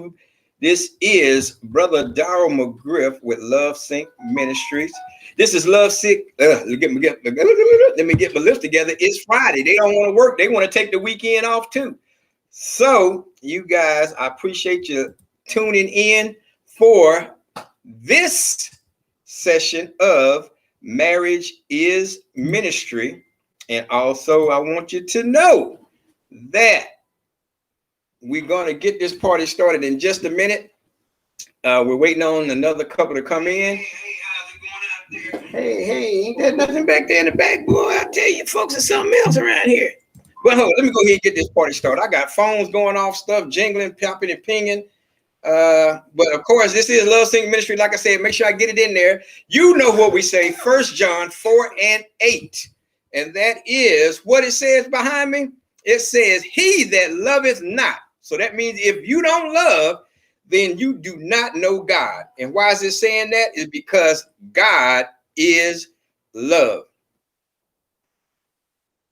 YouTube. This is Brother Darrell McGriff with Love Sync Ministries. This is Love Sync. Let me get my list together. It's Friday. They don't want to work. They want to take the weekend off too. So you guys, I appreciate you tuning in for this session of Marriage is Ministry. And also, I want you to know that we're going to get this party started in just a minute. We're waiting on another couple to come in. Hey, how's it going out there? Hey, ain't there nothing back there in the back, boy? I tell you, folks, there's something else around here. But hold on, let me go ahead and get this party started. I got phones going off, stuff jingling, popping, and pinging. But of course, this is Love Sync Ministry. Like I said, make sure I get it in there. You know what we say, 1 John 4:8. And that is what it says behind me. It says, he that loveth not. So that means if you don't love, then you do not know God. And why is it saying that? Is because God is love.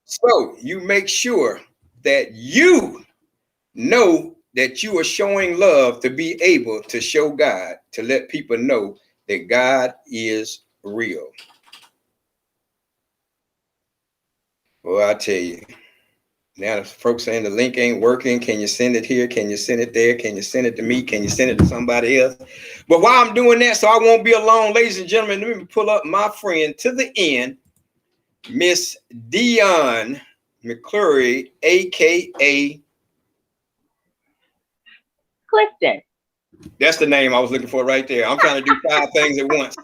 So you make sure that you know that you are showing love to be able to show God, to let people know that God is real. Well, I tell you, now the folks saying the link ain't working. Can you send it here? Can you send it there? Can you send it to me? Can you send it to somebody else? But while I'm doing that, so I won't be alone, ladies and gentlemen, let me pull up my friend to the end, Miss Dion McClure, a.k.a. Clifton. That's the name I was looking for right there. I'm trying to do 5 things at once.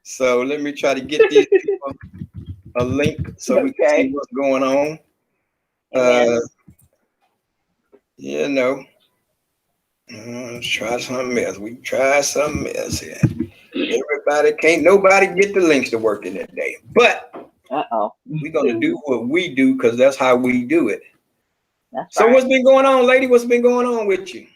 So let me try to get these people a link so we can see what's going on. You know, let's try something else. We try something else here. Can't nobody get the links to work in that day. But we're gonna do what we do because that's how we do it. So what's been going on, lady? What's been going on with you?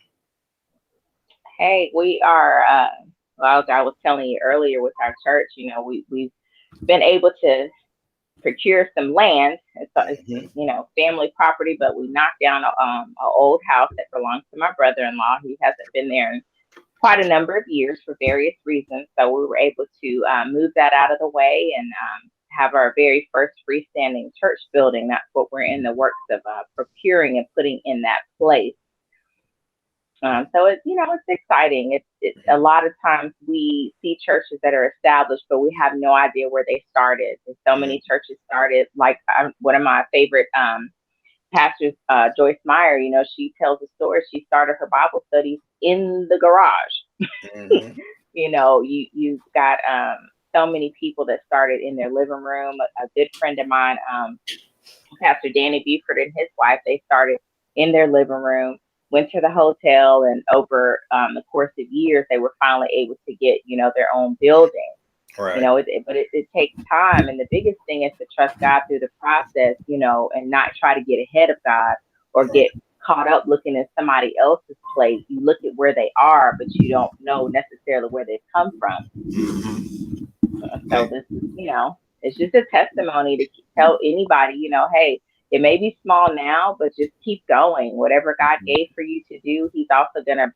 Hey, we are well, I was telling you earlier with our church, you know, we've been able to procure some land. It's you know, family property, but we knocked down an old house that belongs to my brother-in-law. He hasn't been there in quite a number of years for various reasons. So we were able to move that out of the way and have our very first freestanding church building. That's what we're in the works of procuring and putting in that place. So it's, you know, it's exciting. It's a lot of times we see churches that are established, but we have no idea where they started. And so many churches started, like one of my favorite pastors, Joyce Meyer, you know, she tells a story. She started her Bible studies in the garage. You know, you've got so many people that started in their living room. A good friend of mine, Pastor Danny Buford and his wife, they started in their living room, went to the hotel, and over the course of years, they were finally able to get, you know, their own building. Right. You know, but it takes time. And the biggest thing is to trust God through the process, you know, and not try to get ahead of God or get caught up looking at somebody else's plate. You look at where they are, but you don't know necessarily where they've come from. So this is, you know, it's just a testimony to tell anybody, you know, hey, it may be small now, but just keep going. Whatever God gave for you to do, he's also going to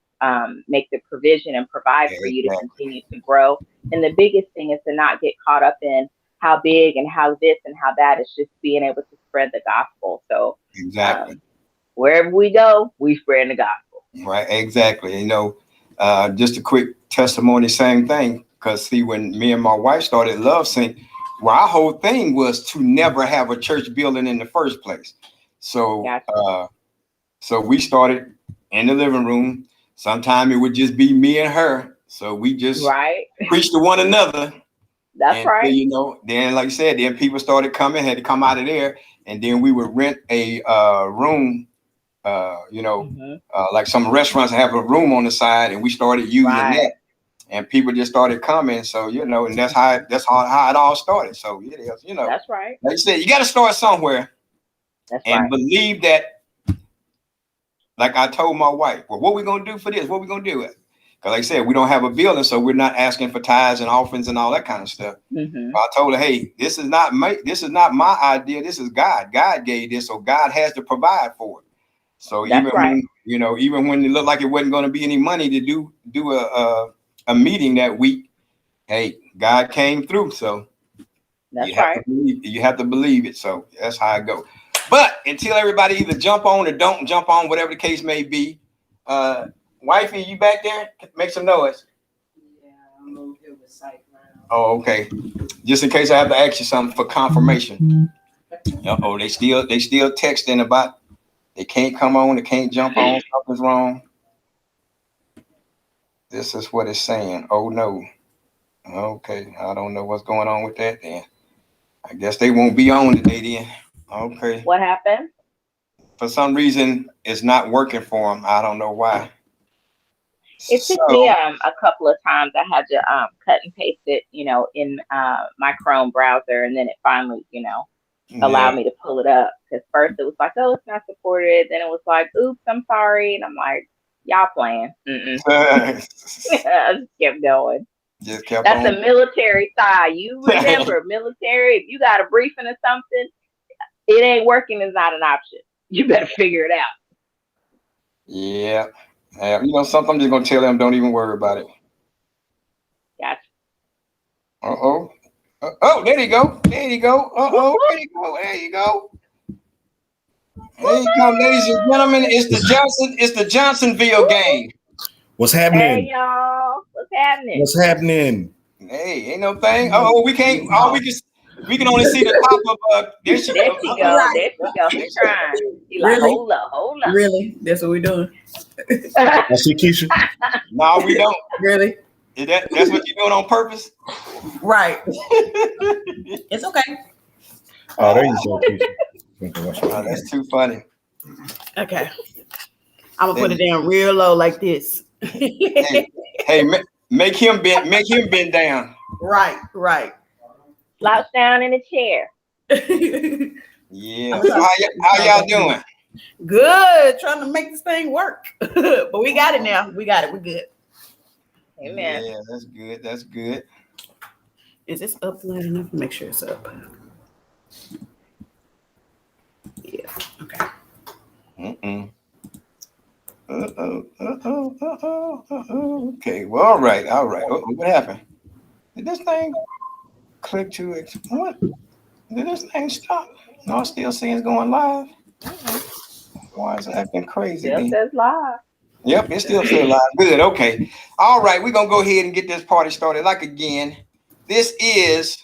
make the provision and provide for you to continue to grow. And the biggest thing is to not get caught up in how big and how this and how that. Is just being able to spread the gospel. So wherever we go, we spread the gospel. Right. Exactly. You know, just a quick testimony, same thing. Because see, when me and my wife started Love Sync, well, our whole thing was to never have a church building in the first place. So, so we started in the living room. Sometimes it would just be me and her. So we just preached to one another. That's right. You know, then like I said, then people started coming, had to come out of there. And then we would rent a room, you know, like some restaurants have a room on the side, and we started using that. And people just started coming. So, you know, and that's how it all started. So, it is, you know. That's right. Like I said, you got to start somewhere. And believe that, like I told my wife, well, what we going to do for this? What we going to do? Because like I said, we don't have a building, so we're not asking for tithes and offerings and all that kind of stuff. I told her, hey, this is not my idea. This is God. God gave this, so God has to provide for it. So That's even right. when, even when it looked like it wasn't going to be any money to do a meeting that week, hey, God came through. So That's you have right. to believe it. So that's how I go. But until everybody either jump on or don't jump on, whatever the case may be, wifey, you back there? Make some noise. Yeah, I'm over here with sight round. Oh, okay. Just in case I have to ask you something for confirmation. Uh-oh, they still texting about they can't come on, they can't jump on, something's wrong. This is what it's saying. Oh no. Okay, I don't know what's going on with that then. I guess they won't be on today then. Okay. What happened? For some reason, it's not working for them. I don't know why. It took me a couple of times. I had to cut and paste it, in my Chrome browser, and then it finally, allowed me to pull it up. Because first it was like, oh, it's not supported. Then it was like, oops, I'm sorry, and I'm like, y'all playing. I just kept going. Just kept That's on. the military side. You remember, military. If you got a briefing or something, it ain't working is not an option. You better figure it out. Yeah. Something I'm just gonna tell them, don't even worry about it. Gotcha. Oh, there you go. There you go. There you go. There you go. There you come, ladies and gentlemen. It's the Johnsonville game. What's happening? Hey y'all. What's happening? What's happening? Hey, ain't no thing. We can't. We can only see the top of There she go. There she go. She's trying. She's like, Really? hold up. Really? That's what we're doing? I see Keisha. No, we don't. Really? That's what you're doing on purpose? Right. It's okay. Oh, there you go, Keisha. Oh, that's too funny. Okay. I'm gonna put it down real low like this. Hey, make him bend down. Right. Slouch down in a chair. Yeah. How y'all doing? Good. Trying to make this thing work. But we got it now. We got it. We're good. Amen. Yeah, that's good. That's good. Is this up loud enough? Make sure it's up. Yeah. Okay. Okay. Well, all right. What happened? Did this thing click to it? What? Did this thing stop? No, I still see it's going live. Why is it acting crazy? Still says live. Yep, it's still live. Good. Okay. All right. We're gonna go ahead and get this party started. Like again, this is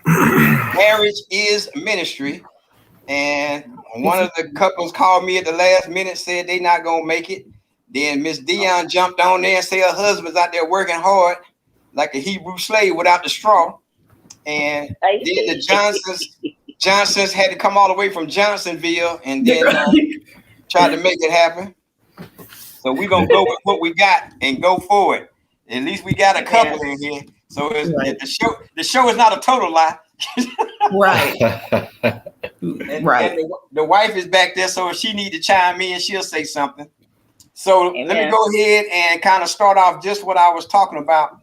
Marriage is Ministry. And one of the couples called me at the last minute, said they not gonna make it. Then Miss Dion jumped on there and said her husband's out there working hard like a Hebrew slave without the straw. And then the Johnsons had to come all the way from Johnsonville and then try to make it happen. So we're gonna go with what we got and go for it. At least we got a couple in here. So the show is not a total lie. Right. And the wife is back there, so if she need to chime in, she'll say something. So Let me go ahead and kind of start off just what I was talking about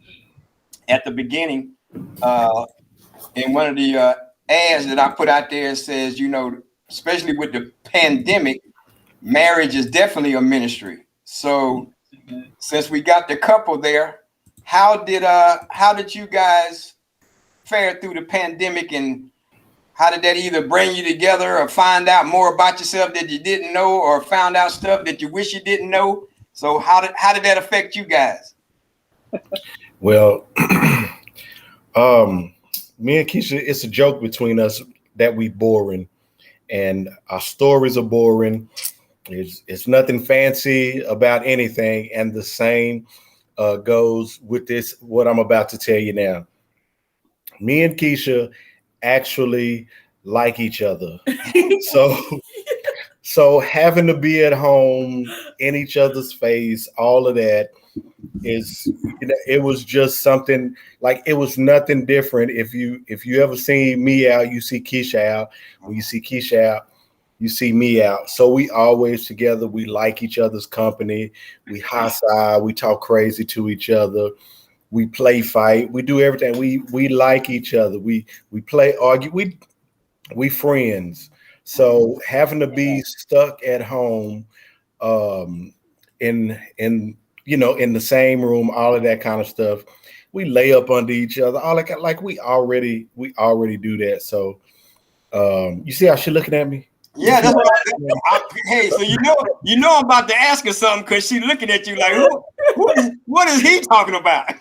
at the beginning. In one of the ads that I put out there, it says, especially with the pandemic, marriage is definitely a ministry. So since we got the couple there, how did you guys fare through the pandemic, and how did that either bring you together or find out more about yourself that you didn't know, or found out stuff that you wish you didn't know? So how did that affect you guys? Well, me and Keisha, it's a joke between us that we boring, and our stories are boring. It's nothing fancy about anything, and the same goes with this, what I'm about to tell you now. Me and Keisha actually like each other. So having to be at home in each other's face, all of that is, it was just something like, it was nothing different. If you ever seen me out, you see Keisha out. When you see Keisha out, you see me out. So we always together. We like each other's company. We high side. We talk crazy to each other. We play fight. We do everything. We like each other. We play, argue. We friends. So having to be stuck at home in in the same room, all of that kind of stuff. We lay up under each other, all that. Like we already do that. So you see how she looking at me? Yeah, that's what hey, so you know I'm about to ask her something because she's looking at you like, what is he talking about?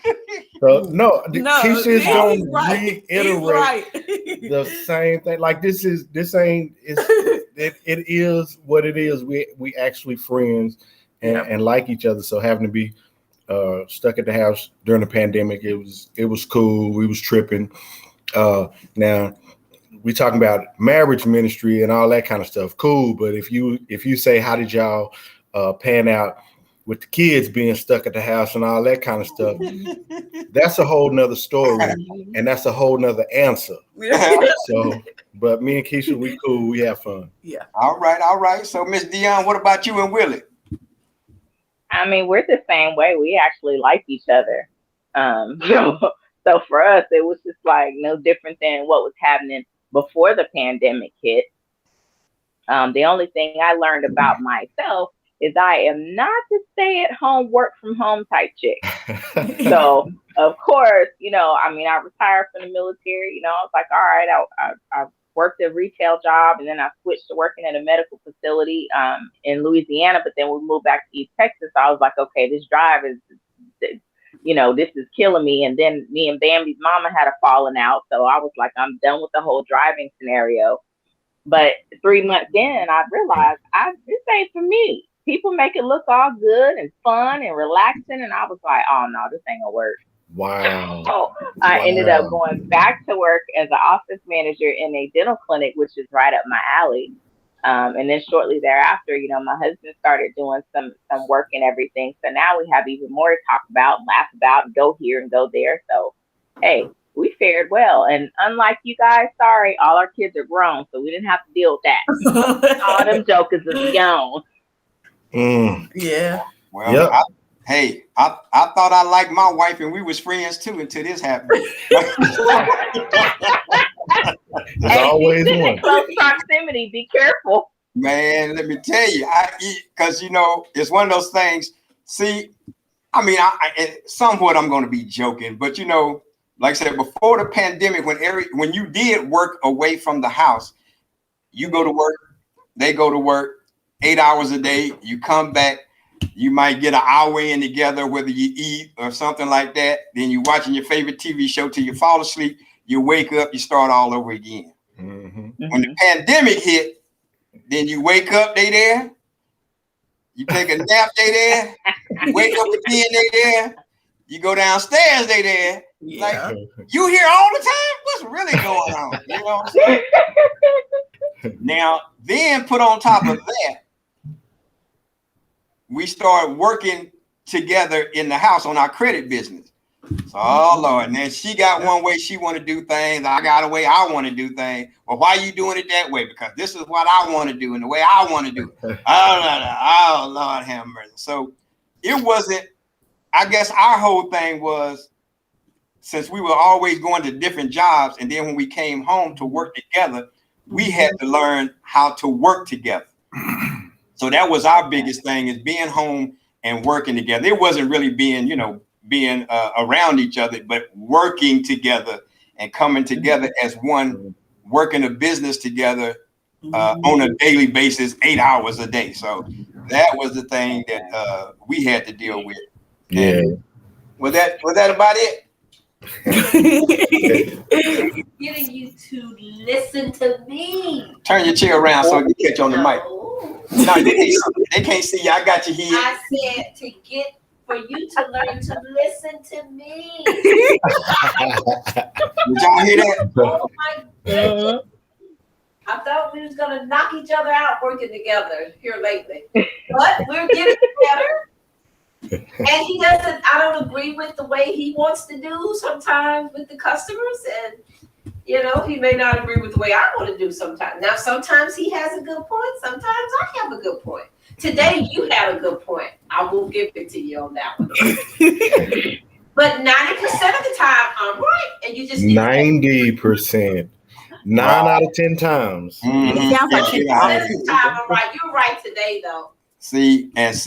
So no, Keisha is going to right. reiterate the same thing. Like it is what it is. We actually friends and like each other. So having to be stuck at the house during the pandemic, it was cool. We was tripping. Now we talking about marriage ministry and all that kind of stuff. Cool. But if you say, how did y'all pan out with the kids being stuck at the house and all that kind of stuff, that's a whole nother story. And that's a whole nother answer. So, but me and Keisha, we cool. We have fun. Yeah. All right. So Miss Dion, what about you and Willie? I mean, we're the same way. We actually like each other. So for us, it was just like no different than what was happening before the pandemic hit. The only thing I learned about myself is I am not the stay-at-home, work-from-home type chick. So, of course, I retired from the military. I was like, all right, I worked a retail job, and then I switched to working at a medical facility in Louisiana. But then we moved back to East Texas. So I was like, okay, this drive is, this is killing me. And then me and Bambi's mama had a falling out. So I was like, I'm done with the whole driving scenario. But 3 months in, I realized this ain't for me. People make it look all good and fun and relaxing. And I was like, oh, no, this ain't gonna work. Wow. So I ended up going back to work as an office manager in a dental clinic, which is right up my alley. And then shortly thereafter, my husband started doing some work and everything. So now we have even more to talk about, laugh about, and go here and go there. So, hey, we fared well. And unlike you guys, sorry, all our kids are grown, so we didn't have to deal with that. All them jokers is gone. Yeah. Well, yep. I thought I liked my wife and we was friends too until this happened. There's always one. Close proximity. Be careful. Man, let me tell you, because it's one of those things. See, somewhat I'm going to be joking, but like I said, before the pandemic, when you did work away from the house, you go to work, they go to work, 8 hours a day, you come back, you might get an hour in together, whether you eat or something like that. Then you watching your favorite TV show till you fall asleep, you wake up, you start all over again. Mm-hmm. When the pandemic hit, then you wake up, they there. You take a nap, they there. You wake up again, they there. You go downstairs, they there. Yeah. Like, you here all the time? What's really going on? You know what I'm saying? Now, then put on top of that, we started working together in the house on our credit business. So, oh Lord, and then she got one way she want to do things. I got a way I want to do things. Well, why are you doing it that way? Because this is what I want to do and the way I want to do it. Oh Lord have mercy. So it wasn't, I guess our whole thing was, since we were always going to different jobs, and then when we came home to work together, we had to learn how to work together. So that was our biggest thing, is being home and working together. It wasn't really being around each other, but working together and coming together as one, working a business together on a daily basis, 8 hours a day. So that was the thing that we had to deal with. Yeah. And was that about it? Getting you to listen to me. Turn your chair around so you catch on the mic. No, they can't see you. I got you here. I said for you to learn to listen to me. Did y'all hear that? Oh my goodness. I thought we was gonna knock each other out working together here lately, but we're getting better. And I don't agree with the way he wants to do sometimes with the customers, and he may not agree with the way I want to do sometimes. Now, sometimes he has a good point. Sometimes I have a good point. Today, you had a good point. I will give it to you on that one. But 90% of the time, I'm right, and you just 90%. 9 out of 10 times. Mm-hmm. 90% of the time, I'm right. You're right today, though. See, as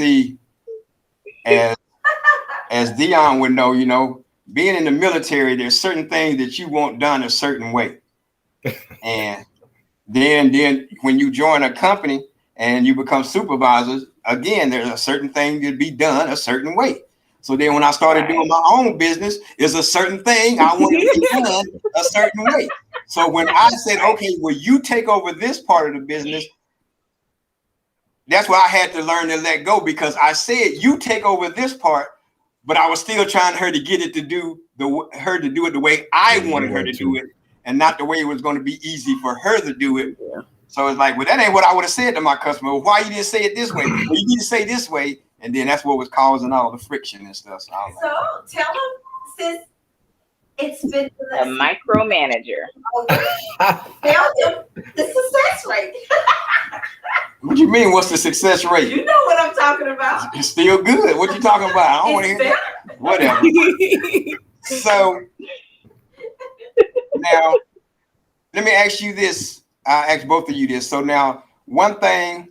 Dion would know, you know, being in the military, there's certain things that you want done a certain way. And then when you join a company and you become supervisors, again, there's a certain thing to be done a certain way. So then when I started doing my own business, there's a certain thing I want to be done a certain way. So when I said, okay, well, you take over this part of the business, that's why I had to learn to let go, because I said you take over this part, but I was still trying her to get it to do it the way I wanted her to do it, and not the way it was going to be easy for her to do it. Yeah. So it's like, well, that ain't what I would have said to my customer. Well, why you didn't say it this way? Well, you need to say this way. And then that's what was causing all the friction and stuff. So tell them, sis, it's been the micromanager. Tell them the success rate. What you mean? What's the success rate? You know what I'm talking about. It's still good. What you talking about? I don't want to hear that. Whatever. So now, let me ask you this. I'll ask both of you this. So now, one thing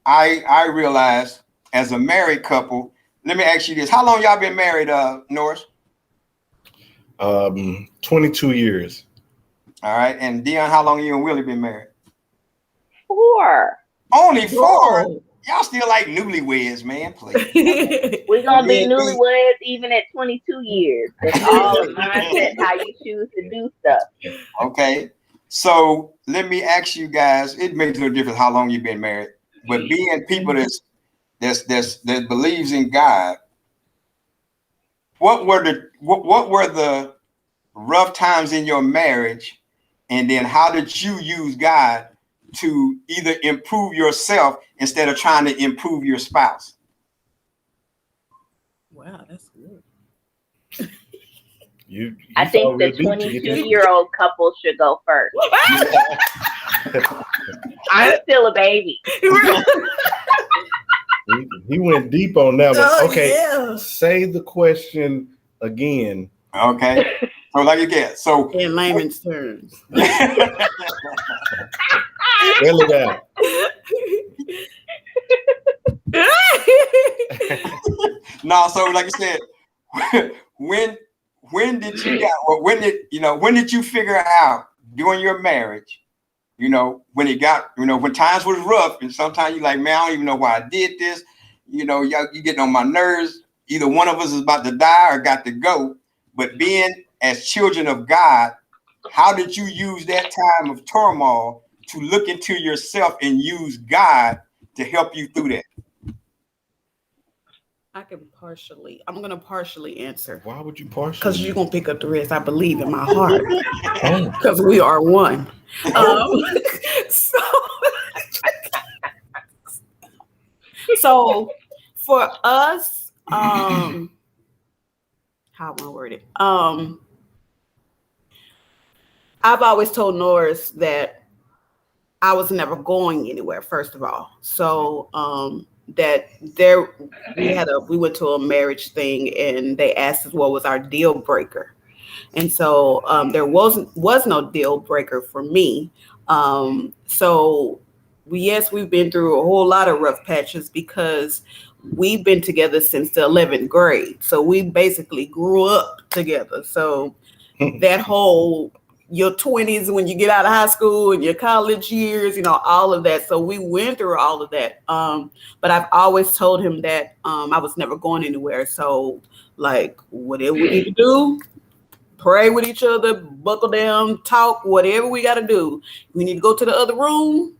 I realized as a married couple, let me ask you this. How long y'all been married, Norris? 22 years. All right. And Dion, how long you and Willie been married? 4. Only 4? Y'all still like newlyweds, man, please. We're gonna be newlyweds even at 22 years. It's all a mindset, how you choose to do stuff. Okay. So let me ask you guys, it makes no difference how long you've been married, but being people that believes in God, what were the rough times in your marriage, and then how did you use God to either improve yourself instead of trying to improve your spouse? Wow, that's good. I think the 22-year-old couple should go first. I'm still a baby. He went deep on that one. Okay, yeah. Say the question again. Okay. So like again, so in layman's terms. Spell it out. No, so like I said, when did you figure out during your marriage, when times was rough, and sometimes you're like, man, I don't even know why I did this, you getting on my nerves, either one of us is about to die or got to go, but being as children of God, how did you use that time of turmoil to look into yourself and use God to help you through that? I'm going to partially answer. Why would you partially? Because you're going to pick up the rest. I believe in my heart. Because we are one. So for us, how am I worded? I've always told Norris that I was never going anywhere, first of all. So we went to a marriage thing and they asked us what was our deal breaker. And so there was no deal breaker for me. So we've been through a whole lot of rough patches because we've been together since the 11th grade. So we basically grew up together. So that whole your 20s when you get out of high school and your college years, all of that. So we went through all of that. But I've always told him that I was never going anywhere. So like whatever we need to do, pray with each other, buckle down, talk, whatever we got to do. We need to go to the other room,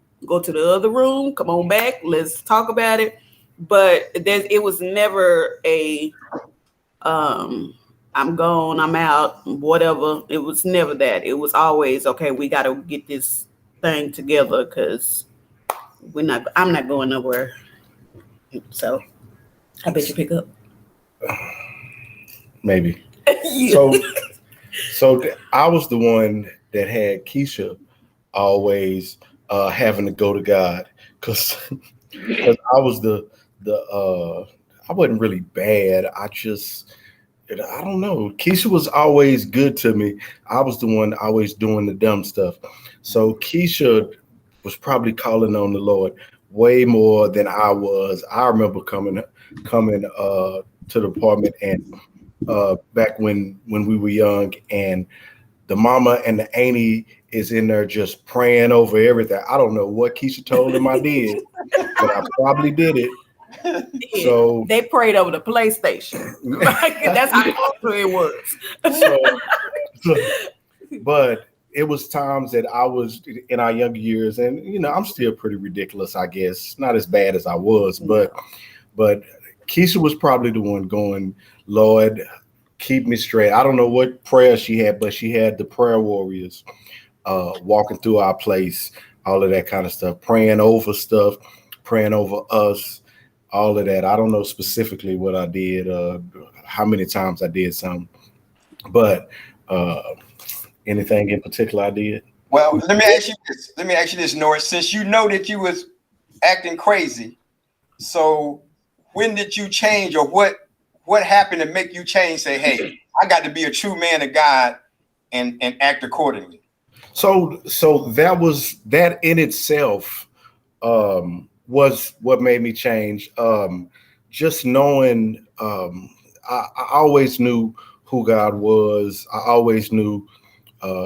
come on back, let's talk about it. But it was never a I'm gone, I'm out, whatever. It was never that. It was always, okay, we got to get this thing together because I'm not going nowhere. So I bet you pick up. Maybe. Yeah. So I was the one that had Keisha always having to go to God because I was I wasn't really bad. I don't know. Keisha was always good to me. I was the one always doing the dumb stuff. So Keisha was probably calling on the Lord. way more than I was. I remember coming to the apartment and back when we were young, and the mama and the auntie is in there just praying over everything. I don't know what Keisha told him I did, but I probably did it. So they prayed over the PlayStation. That's how close it was. But it was times that I was in our younger years, and I'm still pretty ridiculous, I guess. Not as bad as I was, but Keisha was probably the one going, Lord, keep me straight. I don't know what prayer she had, but she had the prayer warriors walking through our place, all of that kind of stuff, praying over stuff, praying over us, all of that. I don't know specifically what I did, how many times I did something, but anything in particular I did? Well, let me ask you this, Norris. Since you know that you was acting crazy, so when did you change, or what happened to make you change? Say, hey, I got to be a true man of God and act accordingly. So that in itself was what made me change. Just knowing, I always knew who God was. I always knew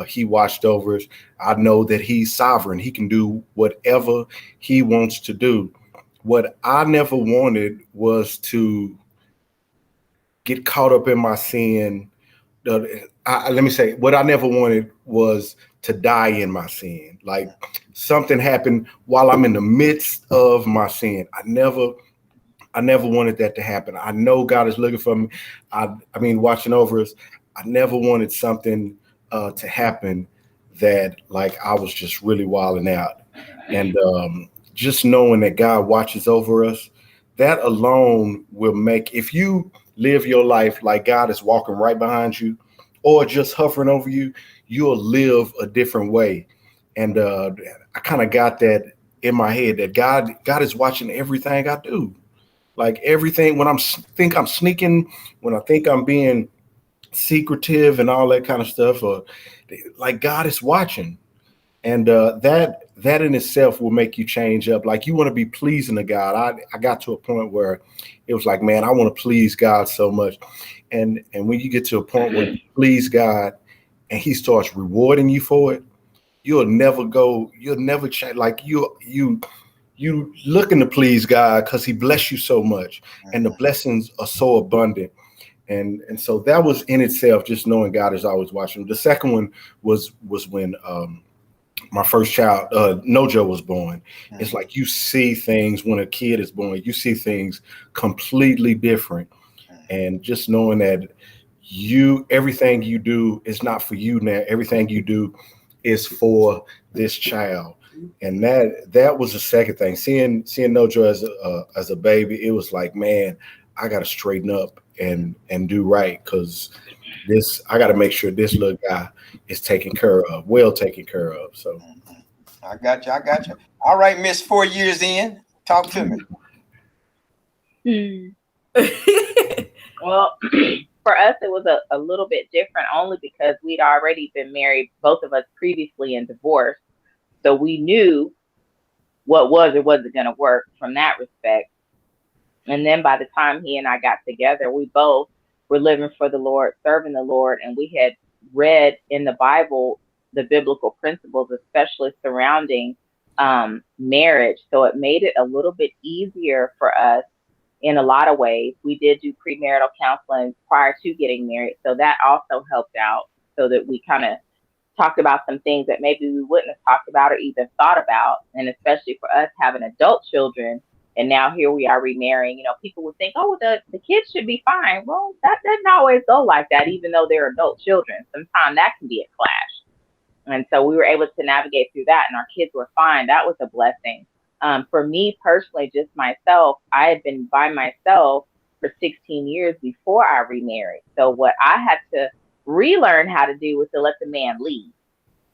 he watched over us. I know that he's sovereign. He can do whatever he wants to do. What I never wanted was to get caught up in my sin. Let me say, what I never wanted was to die in my sin. Like something happened while I'm in the midst of my sin. I never wanted that to happen. I know God is looking for me. I mean, watching over us. I never wanted something to happen that like I was just really wilding out. And just knowing that God watches over us, that alone will make, if you live your life like God is walking right behind you or just hovering over you, you'll live a different way. And I kind of got that in my head that God is watching everything I do. Like everything, when think I'm sneaking, when I think I'm being secretive and all that kind of stuff, or like God is watching. And that in itself will make you change up. Like you want to be pleasing to God. I got to a point where it was like, man, I want to please God so much. And when you get to a point where you please God and he starts rewarding you for it, you'll never change. Like you looking to please God because he bless you so much and the blessings are so abundant. And so that was in itself, just knowing God is always watching. The second one was when my first child, Nojo, was born. It's like you see things when a kid is born, you see things completely different. And just knowing that everything you do is not for you now, everything you do is for this child. And that was the second thing. Seeing Nojo as a baby, it was like, man, I got to straighten up and do right, because I got to make sure this little guy is well taken care of. So I got you. All right, Miss 4 years in, talk to me. Well, for us, it was a little bit different, only because we'd already been married, both of us previously, and divorced. So we knew what was or wasn't going to work from that respect. And then by the time he and I got together, we both were living for the Lord, serving the Lord. And we had read in the Bible the biblical principles, especially surrounding marriage. So it made it a little bit easier for us in a lot of ways. We did do premarital counseling prior to getting married. So that also helped out, so that we kind of talked about some things that maybe we wouldn't have talked about or even thought about. And especially for us having adult children, and now here we are remarrying, people would think, oh, the kids should be fine. Well, that doesn't always go like that, even though they're adult children. Sometimes that can be a clash. And so we were able to navigate through that, and our kids were fine. That was a blessing. For me personally, just myself, I had been by myself for 16 years before I remarried. So what I had to relearn how to do was to let the man lead,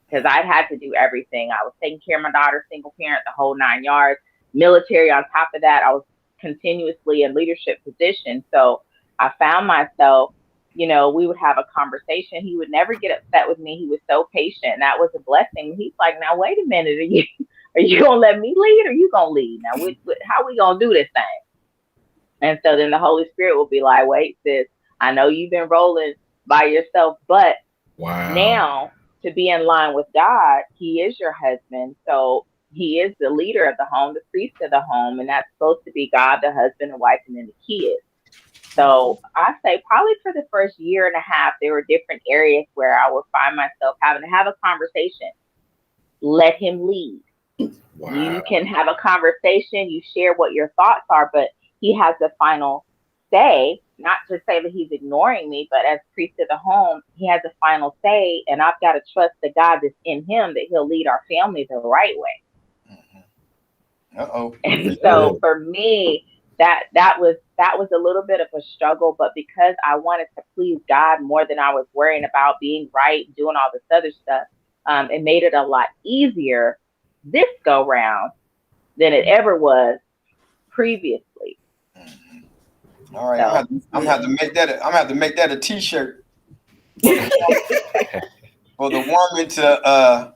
because I'd had to do everything. I was taking care of my daughter, single parent, the whole 9 yards, military on top of that. I was continuously in leadership position. So I found myself, we would have a conversation. He would never get upset with me. He was so patient. And that was a blessing. He's like, now, wait a minute. Are you gonna let me lead, or you gonna lead? Now, how we gonna do this thing? And so then the Holy Spirit will be like, wait, sis, I know you've been rolling by yourself, but now to be in line with God, He is your husband. So He is the leader of the home, the priest of the home, and that's supposed to be God, the husband and wife, and then the kids. So I say probably for the first year and a half, there were different areas where I would find myself having to have a conversation. Let him lead. Wow. You can have a conversation, you share what your thoughts are, but he has the final say. Not to say that he's ignoring me, but as priest of the home, he has the final say, and I've got to trust the God that's in him that he'll lead our family the right way. Mm-hmm. Uh-oh. And so for me, that was a little bit of a struggle, but because I wanted to please God more than I was worrying about being right, doing all this other stuff, it made it a lot easier this go round than it ever was previously. Mm-hmm. All right, so, I'm gonna have to make that a T-shirt for the woman to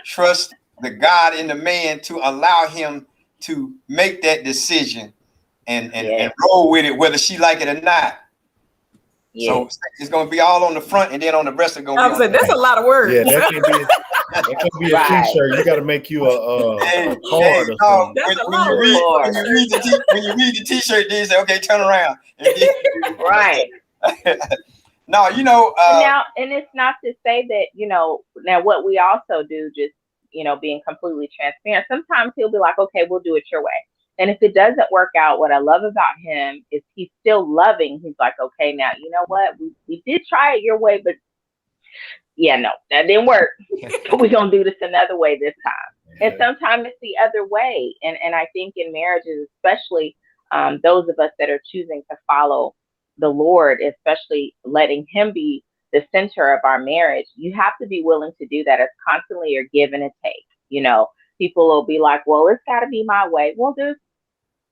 trust the God in the man to allow him to make that decision and roll with it, whether she like it or not. So it's gonna be all on the front, and then on the rest of gonna be. That's a lot of words. Yeah, that can be a T-shirt. You got to make you a card or something. When you read the T-shirt, then you say, "Okay, turn around." Right. No, and it's not to say that now what we also do, just being completely transparent. Sometimes he'll be like, "Okay, we'll do it your way." And if it doesn't work out, what I love about him is he's still loving. He's like, okay, now, you know what? We did try it your way, but yeah, no, that didn't work. We're going to do this another way this time. And sometimes it's the other way. And I think in marriages, especially those of us that are choosing to follow the Lord, especially letting him be the center of our marriage, you have to be willing to do that. It's constantly a give and a take. People will be like, well, it's got to be my way. Well, there's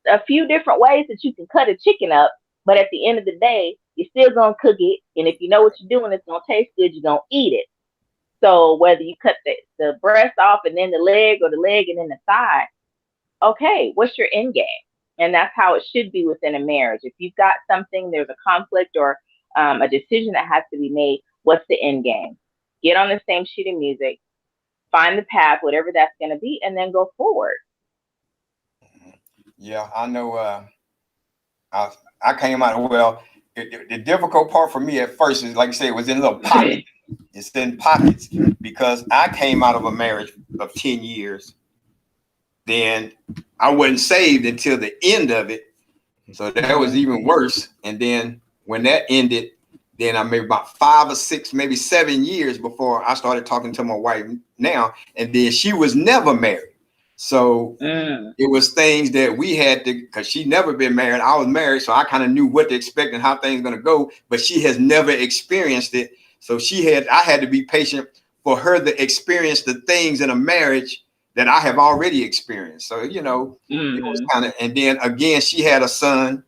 a few different ways that you can cut a chicken up, but at the end of the day, you're still going to cook it. And if you know what you're doing, it's going to taste good. You're going to eat it. So whether you cut the breast off and then the leg, or the leg and then the thigh, okay, what's your end game? And that's how it should be within a marriage. If you've got something, there's a conflict or a decision that has to be made, what's the end game? Get on the same sheet of music, find the path, whatever that's going to be, and then go forward. Yeah, I know. I came out well. The difficult part for me at first is, like I said, it was in little pockets. It's in pockets because I came out of a marriage of 10 years. Then I wasn't saved until the end of it. So that was even worse. And then when that ended, then I made about 5 or 6, maybe 7 years before I started talking to my wife now. And then she was never married. So it was things that we had to, because she never been married. I was married, so I kind of knew what to expect and how things going to go. But she has never experienced it. So I had to be patient for her to experience the things in a marriage that I have already experienced. So, it was kind of, and then again, she had a son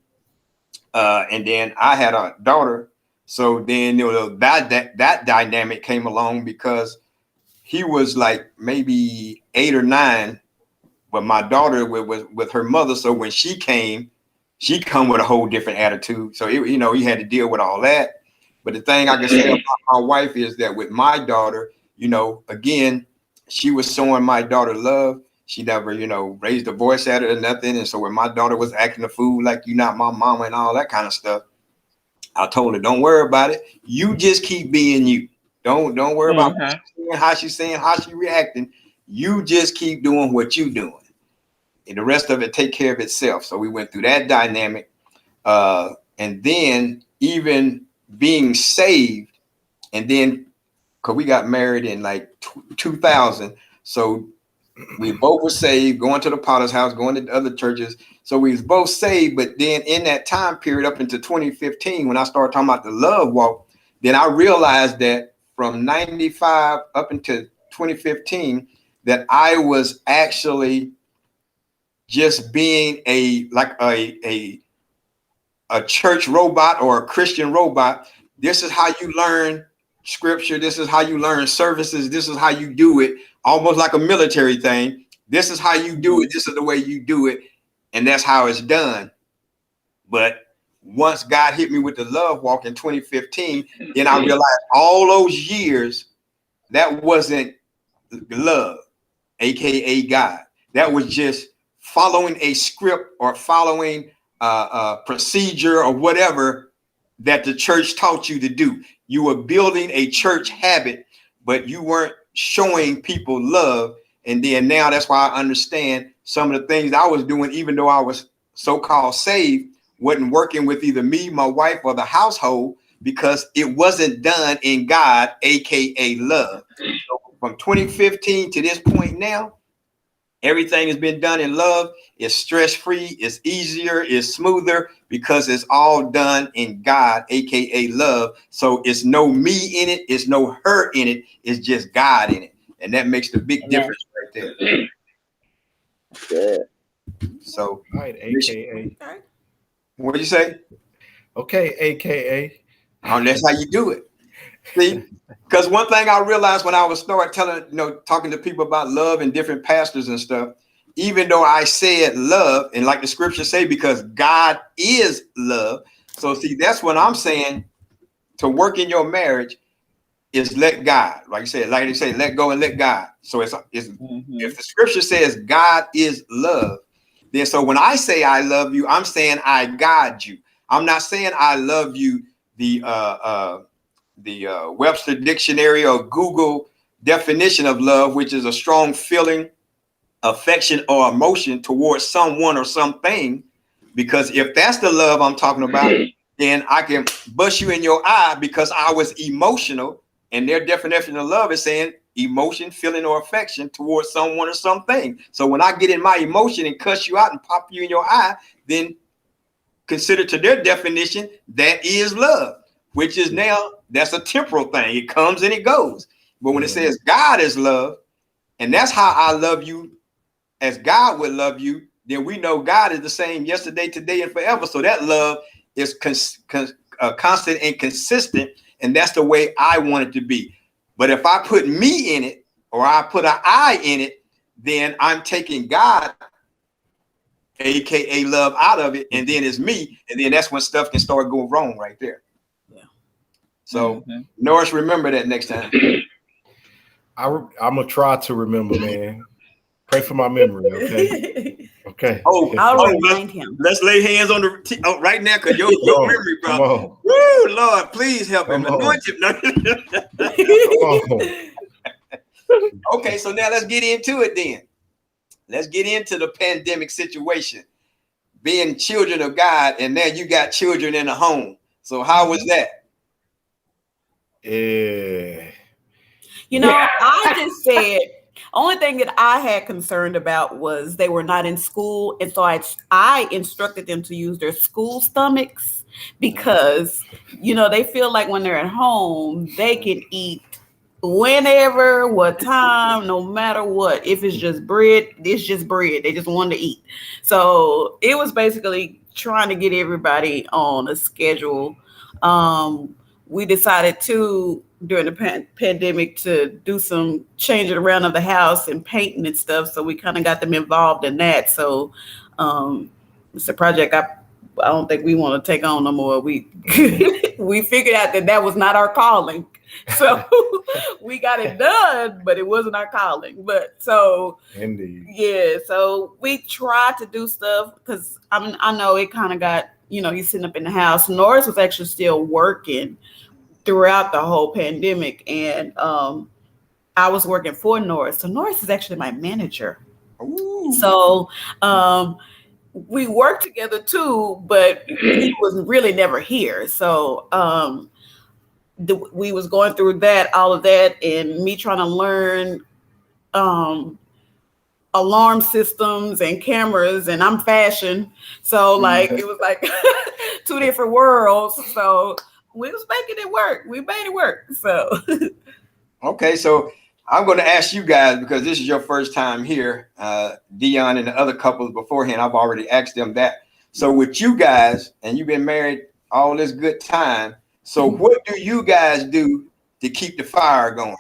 and then I had a daughter. So then that dynamic came along because he was like maybe 8 or 9, but my daughter was with her mother. So when she come with a whole different attitude. So, he had to deal with all that. But the thing I can say about my wife is that with my daughter, again, she was showing my daughter love. She never, raised a voice at her or nothing. And so when my daughter was acting a fool, like, you're not my mama and all that kind of stuff, I told her, don't worry about it. You just keep being you. Don't worry about how she's saying, how she reacting. You just keep doing what you doing. And the rest of it take care of itself. So we went through that dynamic. And then even being saved, and then because we got married in like 2000. So we both were saved, going to the Potter's house, going to other churches. So we was both saved. But then in that time period up into 2015, when I started talking about the love walk, then I realized that from 95 up into 2015, that I was actually just being a church robot or a Christian robot. This is how you learn scripture. This is how you learn services. This is how you do it, almost like a military thing. This is how you do it. This is the way you do it. And that's how it's done. But once God hit me with the love walk in 2015, then I realized all those years that wasn't love, aka God. That was just following a script or following a procedure or whatever that the church taught you to do. You were building a church habit, but you weren't showing people love. And then now that's why I understand some of the things I was doing, even though I was so-called saved, wasn't working with either me, my wife, or the household, because it wasn't done in God, aka love. So from 2015 to this point now, everything has been done in love. It's stress-free, it's easier, it's smoother, because it's all done in God, aka love. So it's no me in it, it's no her in it, it's just God in it. And that makes the big difference right there. Good. So, All right, AKA. what did you say? Okay, AKA. Oh, that's how you do it. See, because one thing I realized when I was talking to people about love and different pastors and stuff, even though I said love, and like the scriptures say, because God is love. So see, that's what I'm saying. To work in your marriage is let God, like you said, like they say, let go and let God. So it's if the scripture says God is love, then so when I say I love you, I'm saying I guide you. I'm not saying I love you the Webster Dictionary or Google definition of love, which is a strong feeling, affection, or emotion towards someone or something. Because if that's the love I'm talking about, then I can bust you in your eye because I was emotional. And their definition of love is saying emotion, feeling, or affection towards someone or something. So when I get in my emotion and cuss you out and pop you in your eye, then consider to their definition that is love, which is now that's a temporal thing. It comes and it goes. But when it says God is love, and that's how I love you as God would love you, then we know God is the same yesterday, today, and forever. So that love is constant and consistent. And that's the way I want it to be. But if I put me in it, or I put an I in it, then I'm taking God, aka love, out of it, and then it's me, and then that's when stuff can start going wrong right there. Yeah. So Norris, remember that next time. I'm gonna try to remember, man. Pray for my memory, okay? Okay. I'll remind him. Let's lay hands on the right now, because your memory, bro. Woo, Lord, please help him. Anoint him. Okay, so now let's get into it then. Let's get into the pandemic situation. Being children of God, and now you got children in the home. So how was that? You know, I just said, only thing that I had concerned about was they were not in school. And so I instructed them to use their school stomachs because, you know, they feel like when they're at home, they can eat whenever, what time, no matter what. If it's just bread, it's just bread. They just want to eat. So it was basically trying to get everybody on a schedule. We decided during the pandemic to do some changing around of the house and painting and stuff. So we kind of got them involved in that. So it's a project I don't think we want to take on no more. We we figured out that was not our calling. So we got it done, but it wasn't our calling. But so indeed. Yeah, so we tried to do stuff because I know it kind of got, you know, he's sitting up in the house. Norris was actually still working throughout the whole pandemic, and I was working for Norris. So Norris is actually my manager. Ooh. So we worked together too, but he was really never here. So we was going through all of that, and me trying to learn alarm systems and cameras, and I'm fashion. So like it was like two different worlds. So we was making it work. We made it work. So okay, so I'm going to ask you guys, because this is your first time here, Dion and the other couples beforehand, I've already asked them that. So with you guys, and you've been married all this good time, so what do you guys do to keep the fire going?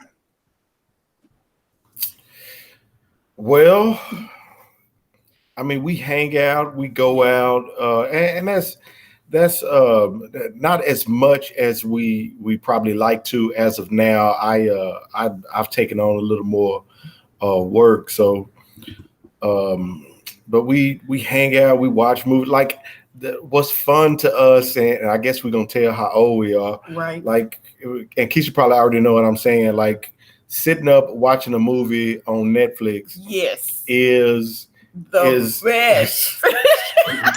Well, I mean, we hang out, we go out, and that's not as much as we probably like to as of now. I've taken on a little more work, so but we hang out, we watch movies. Like what's fun to us, and I guess we're gonna tell how old we are. Right. Like, and Keisha probably already know what I'm saying. Like sitting up watching a movie on Netflix Yes. is Best.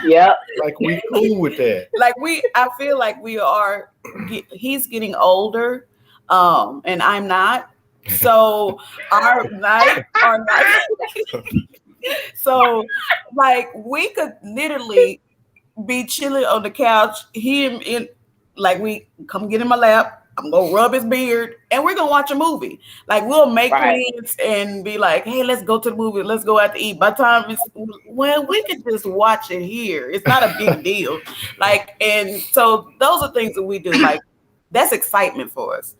Yep. like we cool with that. Like I feel like we are. He's getting older, and I'm not. So our night, so like we could literally be chilling on the couch. Him in, like we come get in my lap. I'm gonna rub his beard, and we're gonna watch a movie. Like we'll make plans and be like, "Hey, let's go to the movie. Let's go out to eat." By the time we could just watch it here. It's not a big deal. Like, and so those are things that we do. Like that's excitement for us.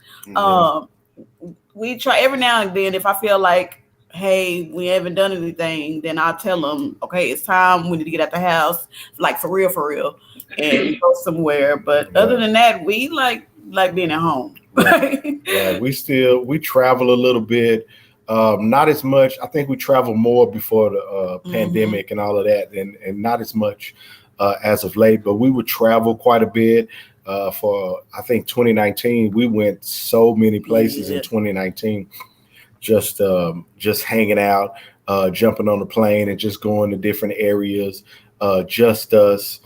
We try every now and then. If I feel like, hey, we haven't done anything, then I'll tell them, okay, it's time. We need to get out the house, like for real, and go somewhere. But other than that, we like being at home. Right. We travel a little bit, not as much. I think we traveled more before the pandemic and all of that, and not as much as of late. But we would travel quite a bit. For I think 2019, we went so many places in 2019. Just hanging out, jumping on the plane, and just going to different areas. Just us.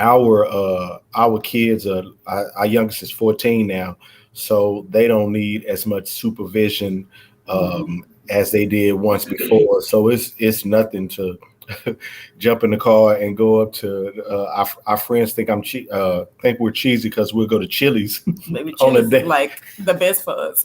Our kids our youngest is 14 now, so they don't need as much supervision as they did once before. So it's nothing to jump in the car and go up to our friends think think we're cheesy because we'll go to Chili's Maybe on a Chili's day. like the best for us.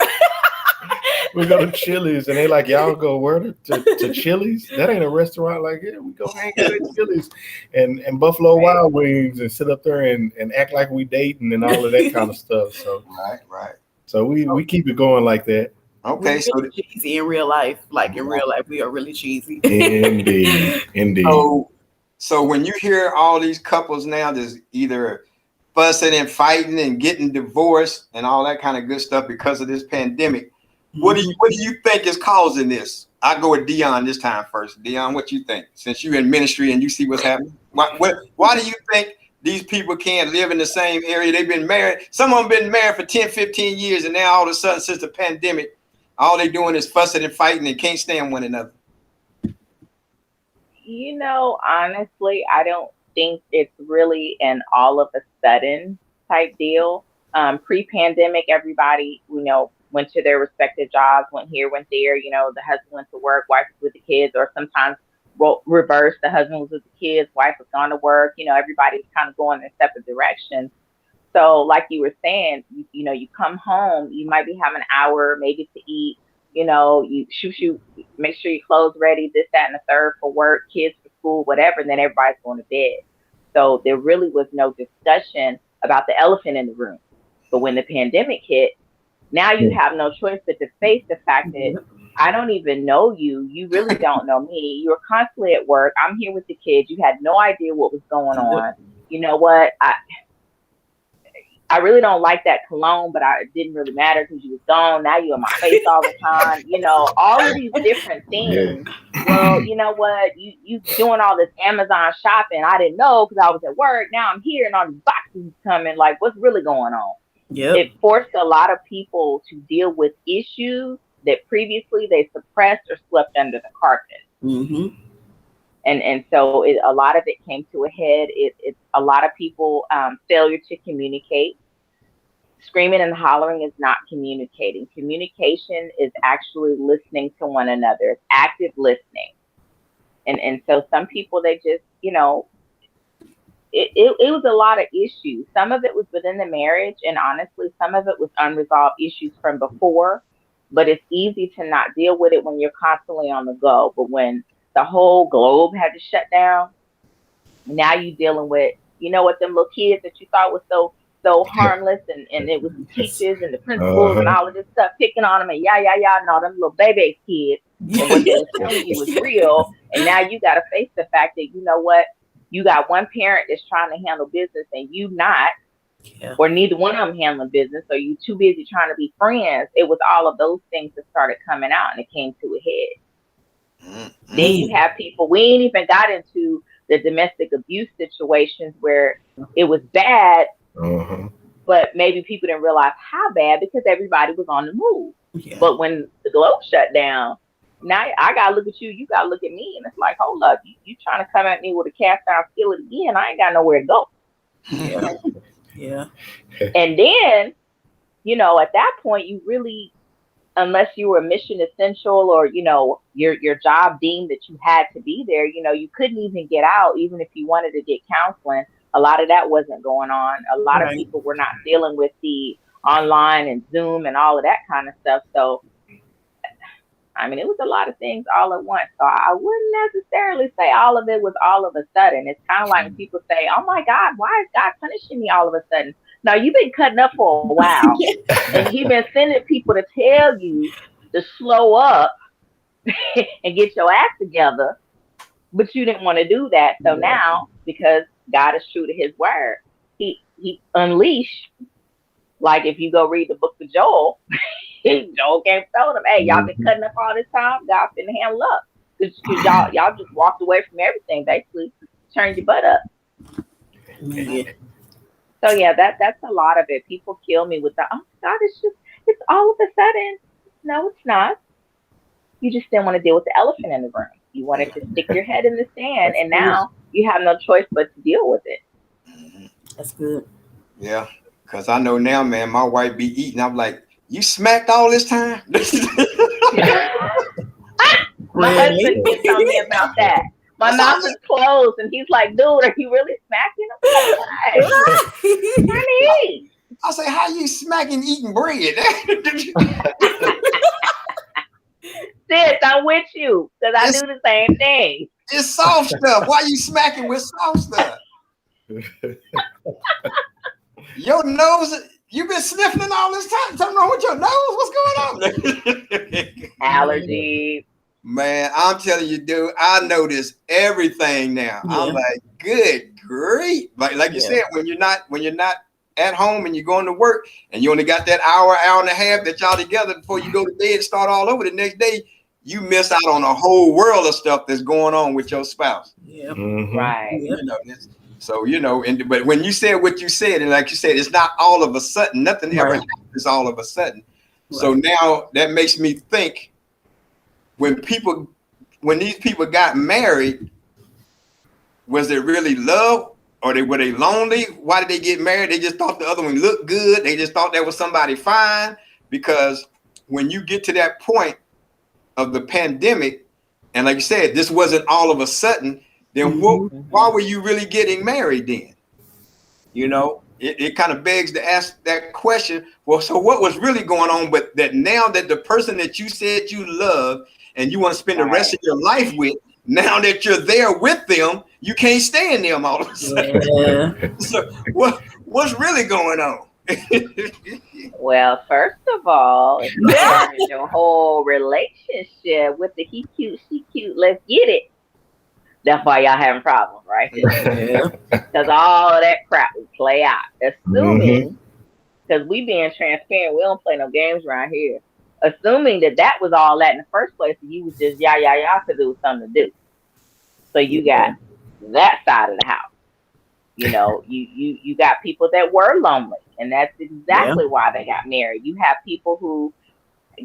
We go to Chili's and they like, y'all go where to Chili's? That ain't a restaurant. Like, yeah, we go hang out at Chili's and Buffalo Wild Wings and sit up there and act like we dating and all of that kind of stuff. So Right. So we keep it going like that. Okay, We're really cheesy in real life. Like in real life, we are really cheesy. Indeed. So when you hear all these couples now that's either fussing and fighting and getting divorced and all that kind of good stuff because of this pandemic, what do you think is causing this? I'll go with Dion this time first. Dion, what you think? Since you're in ministry and you see what's happening, why do you think these people can't live in the same area? They've been married. Some of them been married for 10, 15 years, and now all of a sudden, since the pandemic, all they doing is fussing and fighting and can't stand one another. You know, honestly, I don't think it's really an all of a sudden type deal. Pre-pandemic, everybody, went to their respective jobs, went here, went there. The husband went to work, wife was with the kids, or sometimes reverse. The husband was with the kids, wife was gone to work. Everybody's kind of going in separate directions. So like you were saying, you come home, you might be having an hour maybe to eat, you shoot, make sure your clothes ready, this, that, and the third for work, kids for school, whatever, and then everybody's going to bed. So there really was no discussion about the elephant in the room. But when the pandemic hit, now you have no choice but to face the fact that I don't even know you. You really don't know me. You're constantly at work. I'm here with the kids. You had no idea what was going on. You know what? I really don't like that cologne, but it didn't really matter because you was gone. Now you're in my face all the time. All of these different things. Yeah. Well, you know what? You doing all this Amazon shopping. I didn't know because I was at work. Now I'm here and all these boxes coming. Like, what's really going on? Yep. It forced a lot of people to deal with issues that previously they suppressed or swept under the carpet. Mm-hmm. And so a lot of it came to a head. It's a lot of people failure to communicate. Screaming and hollering is not communicating. Communication is actually listening to one another. It's active listening. And so some people, they just, it was a lot of issues. Some of it was within the marriage, and honestly, some of it was unresolved issues from before. But it's easy to not deal with it when you're constantly on the go. But when the whole globe had to shut down, now you're dealing with, them little kids that you thought was so so harmless, and it was the teachers and the principals and all of this stuff picking on them, and no, them little baby kids, and what they were telling you was real. And now you got to face the fact that, you know what, you got one parent that's trying to handle business and you not, or neither one of them handling business, or you too busy trying to be friends. It was all of those things that started coming out, and it came to a head. Then you have people, we ain't even got into the domestic abuse situations where it was bad, but maybe people didn't realize how bad because everybody was on the move. But when the globe shut down, now I gotta look at you, you gotta look at me, and it's like, hold up, you trying to come at me with a cast iron skillet again? I ain't got nowhere to go. Yeah. And then, you know, at that point, you really, unless you were mission essential or, you know, your job deemed that you had to be there, you know, you couldn't even get out, even if you wanted to get counseling. A lot of that wasn't going on. A lot of people were not dealing with the online and Zoom and all of that kind of stuff. So, I mean, it was a lot of things all at once. So I wouldn't necessarily say all of it was all of a sudden. It's kind of like when people say, oh my God, why is God punishing me all of a sudden? No, you've been cutting up for a while. And he's been sending people to tell you to slow up and get your act together. But you didn't want to do that. So now, because God is true to his word, he unleashed, like if you go read the book of Joel, Joel came and told him, hey, y'all been cutting up all this time, God finna handle up. Because y'all just walked away from everything, basically, turned your butt up. So yeah, that's a lot of it. People kill me with the, oh God, it's all of a sudden. No, it's not. You just didn't want to deal with the elephant in the room. You wanted to stick your head in the sand, and now you have no choice but to deal with it. That's good. Yeah, because I know now, man, my wife be eating. I'm like, you smacked all this time? My husband can tell me about that. My mouth is closed, and he's like, dude, are you really smacking him? Honey. I say, how you smacking eating bread? Sis, I'm with you, because I do the same thing. It's soft stuff. Why you smacking with soft stuff? Your nose, you've been sniffling all this time. Something wrong with your nose? What's going on? Allergy. Man, I'm telling you, dude, I notice everything now. Yeah. I'm like, good grief. Like you said, when you're not at home and you're going to work and you only got that hour and a half that y'all together before you go to bed and start all over the next day, you miss out on a whole world of stuff that's going on with your spouse. Yeah. Right. You know, so, you know, but when you said what you said, and like you said, it's not all of a sudden, nothing ever happens all of a sudden. Right. So now that makes me think, when these people got married, was it really love, or were they lonely? Why did they get married? They just thought the other one looked good. They just thought that was somebody fine. Because when you get to that point of the pandemic, and like you said, this wasn't all of a sudden, then why were you really getting married then? You know, it kind of begs to ask that question. Well, so what was really going on? But that now that the person that you said you love and you want to spend the rest of your life with, now that you're there with them, you can't stand them all of a sudden. Yeah. So what's really going on? Well, first of all, if you started your whole relationship with the he cute, she cute, let's get it. That's why y'all having problems, right? Because all of that crap will play out. Assuming, because we being transparent, we don't play no games around here. Assuming that was all that in the first place, and you was just because it was something to do. So you got that side of the house. You know, you got people that were lonely, and that's exactly why they got married. You have people who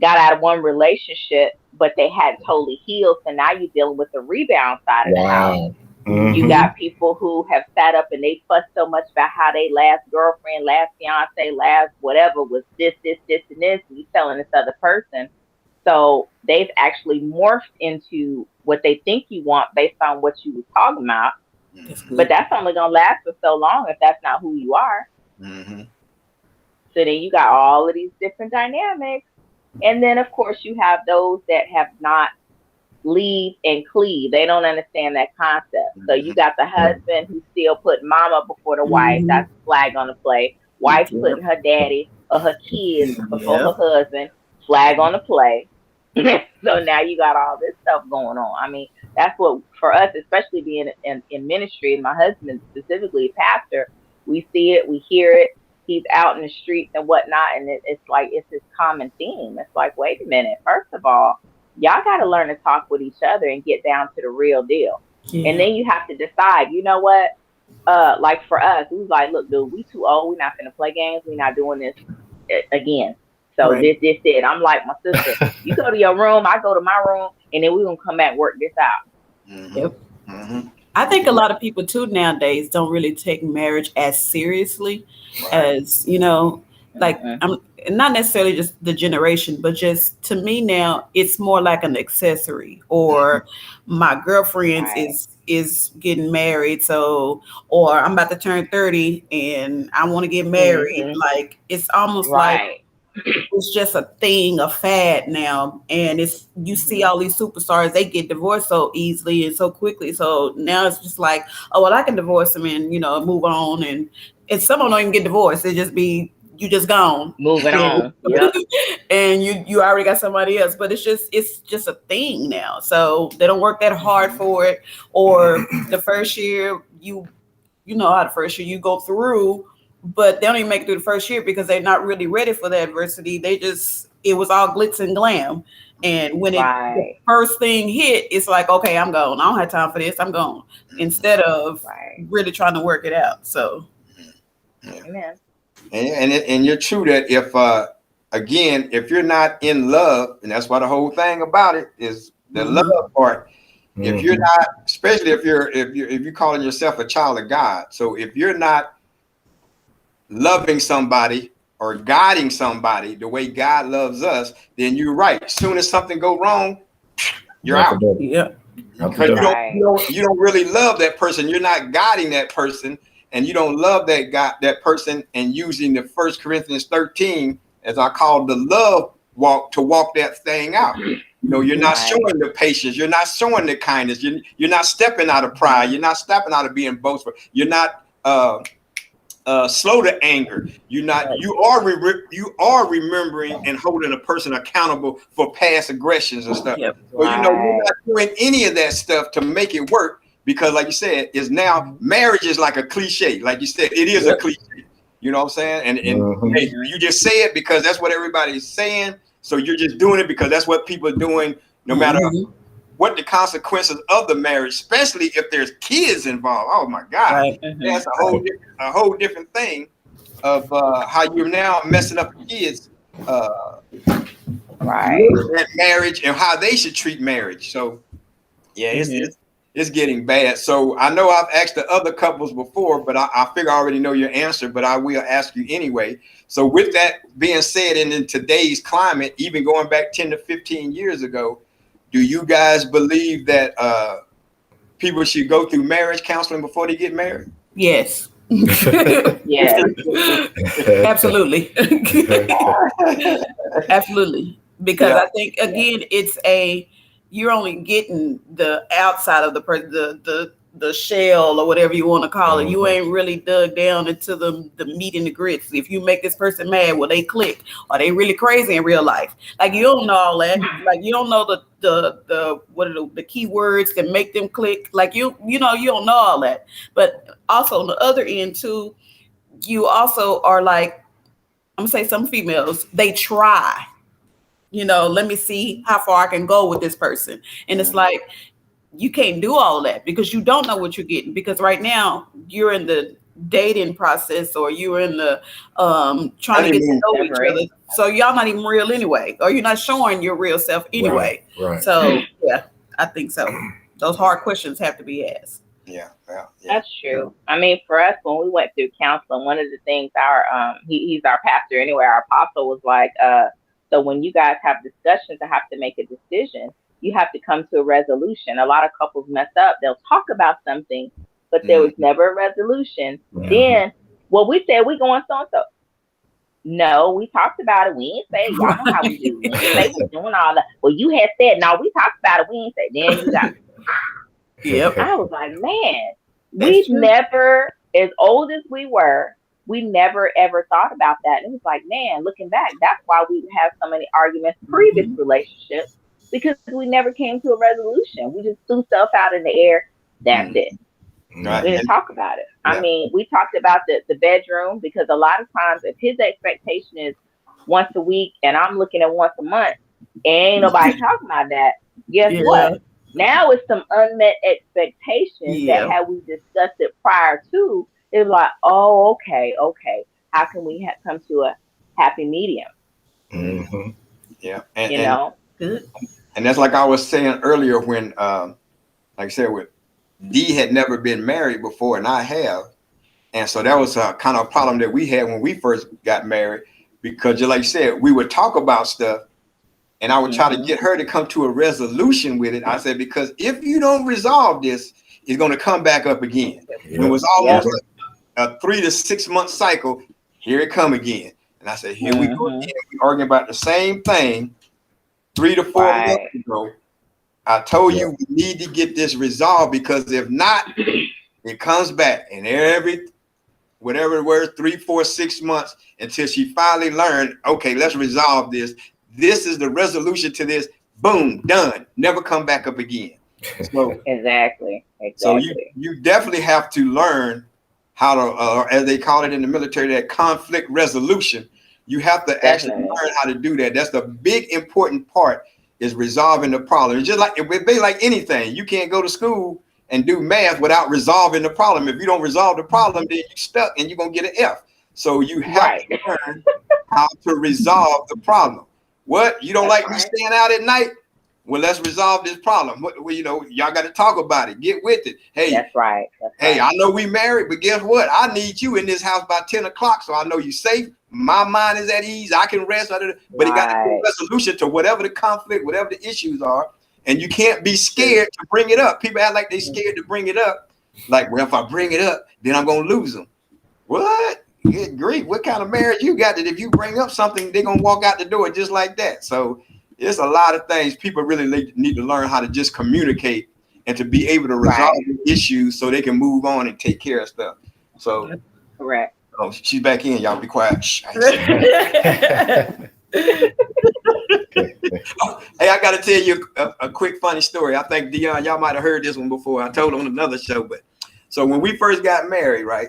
got out of one relationship, but they hadn't totally healed. So now you're dealing with the rebound side of the house. You got people who have sat up and they fussed so much about how they last girlfriend, last fiance, last whatever was this, and this, and you telling this other person. So they've actually morphed into what they think you want based on what you were talking about. But that's only going to last for so long if that's not who you are. So then you got all of these different dynamics. And then, of course, you have those that have not leave and cleave. They don't understand that concept. So you got the husband who still put mama before the wife. That's a flag on the play. wife Yep. putting her daddy or her kids before Yep. her husband, flag on the play. So now you got all this stuff going on. I mean, that's what for us, especially being in ministry, and my husband specifically, pastor, we see it, we hear it. He's out in the streets and whatnot, and it's like it's this common theme. It's like, wait a minute, first of all, y'all got to learn to talk with each other and get down to the real deal. Yeah. And then you have to decide, you know what? Like for us, we was like, look, dude, we too old. We're not gonna play games. We're not doing this again. So Right. this it. I'm like my sister. You go to your room, I go to my room, and then we're gonna come back and work this out. Yep. Mm-hmm. I think a lot of people too nowadays don't really take marriage as seriously as, you know, like Mhm. I'm not necessarily just the generation, but just to me now, it's more like an accessory. Or my girlfriend's Right. is getting married, so or I'm about to turn 30 and I want to get married. Mhm. Like it's almost like Right. it's just a thing, a fad now. And it's you see all these superstars, they get divorced so easily and so quickly. So now it's just like, oh well, I can divorce him and move on. And some of them don't even get divorced. It just be you just gone. Moving on. Yep. And you already got somebody else. But it's just a thing now. So they don't work that hard for it. Or the first year you know how the first year you go through, but they don't even make it through the first year because they're not really ready for the adversity. It was all glitz and glam. And when the Right. first thing hit, it's like, okay, I'm gone. I don't have time for this. I'm gone. Instead of Right. really trying to work it out. So Amen. And you're true that if again, if you're not in love, and that's why the whole thing about it is the Mhm. love part. If Mhm. you're not, especially if you're calling yourself a child of God, so if you're not loving somebody or guiding somebody the way God loves us, then you're right. As soon as something go wrong, you're out. yeah. Because you don't really love that person. You're not guiding that person, and you don't love that person, and using the 1 Corinthians 13 as I call the love walk to walk that thing out. You know, you're not Right. showing the patience. You're not showing the kindness. You're not stepping out of pride. You're not stepping out of being boastful. You're not slow to anger. You are remembering and holding a person accountable for past aggressions and stuff. Yep. So you're not doing any of that stuff to make it work, because like you said, is now marriage is like a cliche. Like you said, it is a cliche. You know what I'm saying? And hey, you just say it because that's what everybody's saying. So you're just doing it because that's what people are doing, no matter what the consequences of the marriage, especially if there's kids involved. Oh my God, Right. that's a whole different thing of how you're now messing up kids. Right. That marriage and how they should treat marriage. So yeah, it's getting bad. So I know I've asked the other couples before, but I figure I already know your answer, but I will ask you anyway. So with that being said, and in today's climate, even going back 10 to 15 years ago, do you guys believe that people should go through marriage counseling before they get married? Yes. Yeah. Absolutely. Absolutely. Because I think again, you're only getting the outside of the person, the shell or whatever you want to call it. You ain't really dug down into the meat and the grits. If you make this person mad, will they click? Are they really crazy in real life? Like you don't know all that. Like you don't know the key words that make them click. Like you don't know all that. But also on the other end too, you also are like, I'm gonna say some females, they try. Let me see how far I can go with this person. And it's like, you can't do all that because you don't know what you're getting. Because right now you're in the dating process or you're in the trying to get to know each other. So y'all not even real anyway, or you're not showing your real self anyway. Right. So yeah, I think so. Those hard questions have to be asked. Yeah. That's true. I mean, for us, when we went through counseling, one of the things he's our pastor anyway, our apostle was like, so when you guys have discussions and have to make a decision, you have to come to a resolution. A lot of couples mess up. They'll talk about something, but there was never a resolution. Then, we said we going so-and-so. No, we talked about it. We ain't say, y'all know how we do. We ain't say we doing all that. Well, you had said, no, we talked about it. We ain't say. Then you got Yep. I was like, man, we've never, as old as we were, we never ever thought about that. And it was like, man, looking back, that's why we would have so many arguments in previous relationships, because we never came to a resolution. We just threw stuff out in the air. That's it. Right. We didn't talk about it. Yeah. I mean, we talked about the bedroom, because a lot of times if his expectation is once a week and I'm looking at once a month, ain't nobody talking about that. Guess what? Now it's some unmet expectations that had we discussed it prior to, it was like, oh, okay. How can we come to a happy medium? Mm-hmm. Yeah. You know? And that's like I was saying earlier when, like I said, with D had never been married before, and I have. And so that was a kind of problem that we had when we first got married, because just like you said, we would talk about stuff and I would try to get her to come to a resolution with it. I said, because if you don't resolve this, it's going to come back up again. It was almost a 3 to 6 month cycle. Here it come again. And I said, here we go again. We're arguing about the same thing 3 to 4 months ago. I told you we need to get this resolved, because if not, it comes back. And whatever it was, 3, 4, 6 months, until she finally learned, okay, let's resolve this. This is the resolution to this. Boom, done. Never come back up again. So, Exactly. So you definitely have to learn how to, as they call it in the military, that conflict resolution. You have to actually learn how to do that. That's the big important part, is resolving the problem. It's just like, it would be like anything. You can't go to school and do math without resolving the problem. If you don't resolve the problem, then you're stuck and you're going to get an F. So you have to learn how to resolve the problem. What? You don't like me staying out at night? Well, let's resolve this problem. Well, you know, y'all got to talk about it. Get with it. Hey, that's right. Hey, I know we married, but guess what? I need you in this house by 10 o'clock, so I know you're safe. My mind is at ease. I can rest. But it got to be a resolution to whatever the conflict, whatever the issues are. And you can't be scared to bring it up. People act like they're scared to bring it up. Like, well, if I bring it up, then I'm going to lose them. What? Good grief. What kind of marriage you got that if you bring up something, they're going to walk out the door just like that? So it's a lot of things. People really need to learn how to just communicate and to be able to resolve issues so they can move on and take care of stuff. So, correct. Oh, she's back in. Y'all be quiet. Shh, hey, I got to tell you a quick funny story. I think Dion, y'all might have heard this one before. I told on another show, but so when we first got married, right,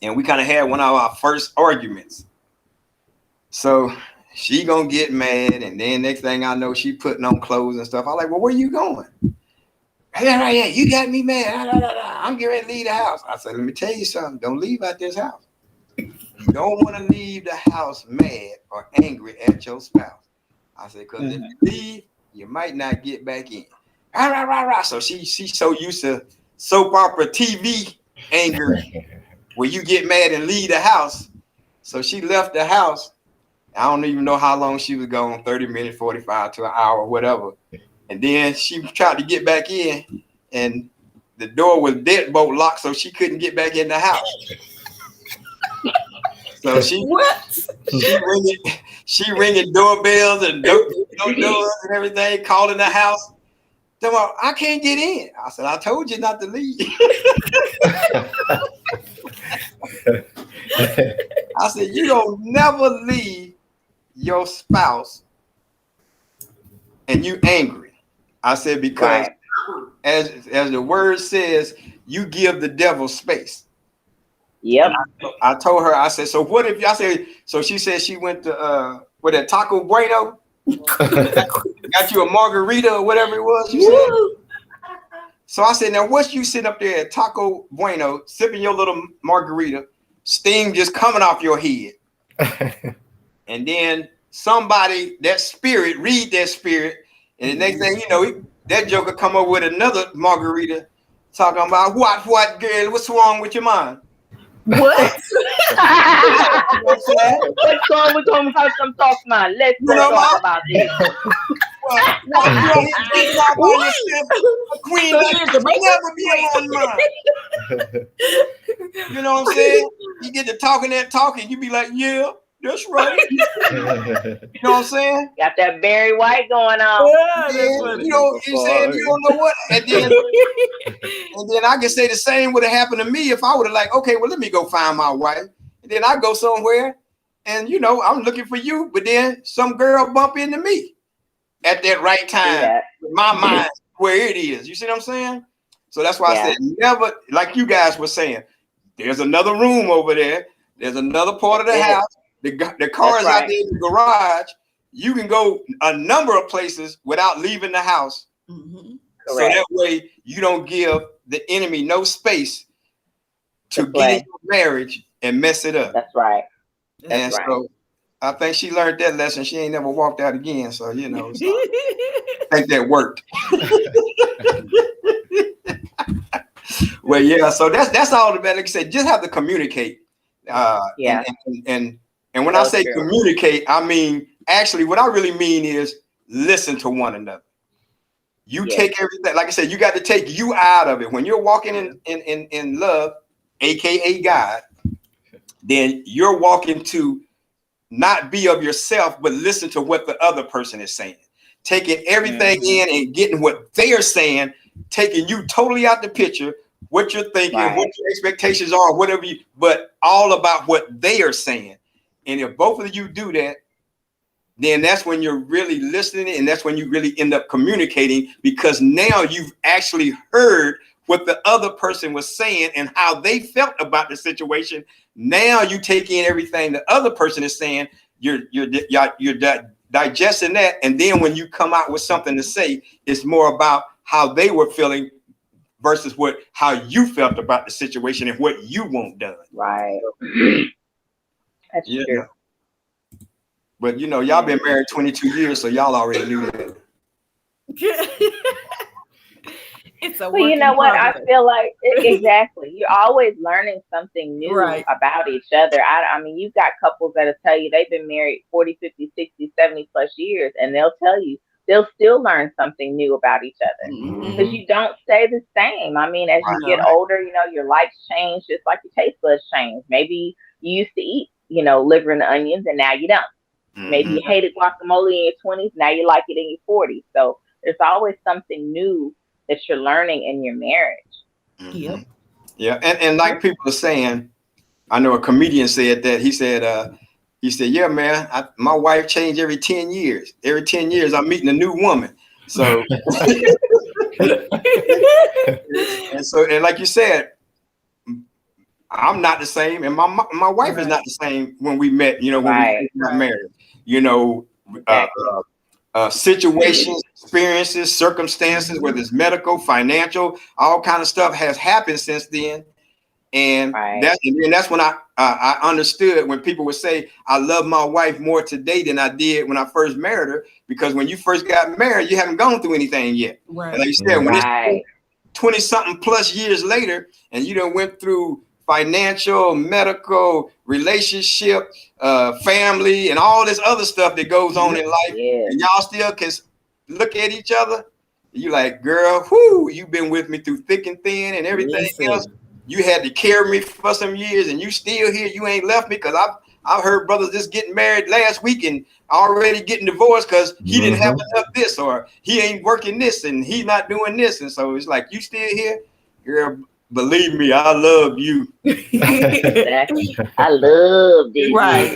and we kind of had one of our first arguments. So she gonna get mad, and then next thing I know, she putting on clothes and stuff. I'm like, well, where you going? Yeah, you got me mad. I'm getting ready to leave the house. I said, let me tell you something. Don't leave out this house. You don't want to leave the house mad or angry at your spouse. I said, because if you leave, you might not get back in. So she's so used to soap opera TV anger where you get mad and leave the house. So she left the house. I don't even know how long she was gone, 30 minutes, 45 to an hour, whatever. And then she tried to get back in, and the door was deadbolt locked, so she couldn't get back in the house. So she ringing doorbells and doors and everything, calling the house. Tomorrow, I can't get in. I said, I told you not to leave. I said, you don't never leave your spouse and you angry. I said, because as the word says, you give the devil space. Yep. I told her, I said, so what if y'all say, so she said she went to with a Taco Bueno, got you a margarita or whatever it was. You said. So I said, now what's you sitting up there at Taco Bueno, sipping your little margarita, steam just coming off your head. And then somebody, that spirit, read that spirit. And the next thing you know, that joker come up with another margarita talking about what girl, what's wrong with your mind? What? What's wrong with them? Have some talk, man. Let's talk about this. Queen, never be on mine. You know what I'm saying? You get to talking that talk, and you be like, yeah, that's right. You know what I'm saying? Got that Barry White going on. Yeah, you know, you saying you don't know what, and then I can say the same would have happened to me if I would have like, okay, well, let me go find my wife. then I go somewhere and, you know, I'm looking for you, but then some girl bump into me at that right time. My mind where it is. You see what I'm saying? So that's why I said never, like you guys were saying, there's another room over there. There's another part of the house. The car is out there in the garage. You can go a number of places without leaving the house. Mm-hmm. So that way you don't give the enemy no space to get into marriage and mess it up. That's right. And so I think she learned that lesson. She ain't never walked out again. So, you know, so I think that worked. Well, yeah, so that's all about. Like I said, just have to communicate. And when I say communicate, I mean actually what I really mean is listen to one another. You take everything, like I said, you got to take you out of it. When you're walking in love, aka God, then you're walking to not be of yourself, but listen to what the other person is saying. Taking everything in and getting what they are saying, taking you totally out the picture, what you're thinking, what your expectations are, whatever you, but all about what they are saying. And if both of you do that, then that's when you're really listening, and that's when you really end up communicating, because now you've actually heard what the other person was saying and how they felt about the situation. Now you take in everything the other person is saying, you're digesting that, and then when you come out with something to say, it's more about how they were feeling versus how you felt about the situation and what you want done. Right. That's true. But you know, y'all been married 22 years, so y'all already knew that. Well, you know what? I feel like exactly. You're always learning something new about each other. I mean, you've got couples that'll tell you they've been married 40, 50, 60, 70 plus years, and they'll tell you they'll still learn something new about each other because you don't stay the same. I mean, as you get older, you know, your likes change just like your taste buds change. Maybe you used to eat, you know, liver and onions, and now you don't. Maybe you hated guacamole in your 20s, now you like it in your 40s. So there's always something new that you're learning in your marriage. Yeah, and like people are saying, I know a comedian said that. He said, yeah, man, my wife changed every 10 years. Every 10 years, I'm meeting a new woman. So, and like you said, I'm not the same, and my wife is not the same when we met. You know, when we got married. You know, situations, experiences, circumstances, whether it's medical, financial, all kind of stuff has happened since then. And that's when I understood when people would say, I love my wife more today than I did when I first married her, because when you first got married, you haven't gone through anything yet. And like you said, when it's 20 something plus years later, and you done went through financial, medical, relationship, family, and all this other stuff that goes on in life, and y'all still can look at each other, you like, girl, you've been with me through thick and thin and everything else. You had to carry me for some years, and you still here. You ain't left me, because I've heard brothers just getting married last week and already getting divorced because he didn't have enough this, or he ain't working this, and he's not doing this. And so it's like, you still here, girl. Believe me, I love you. I love this. Right.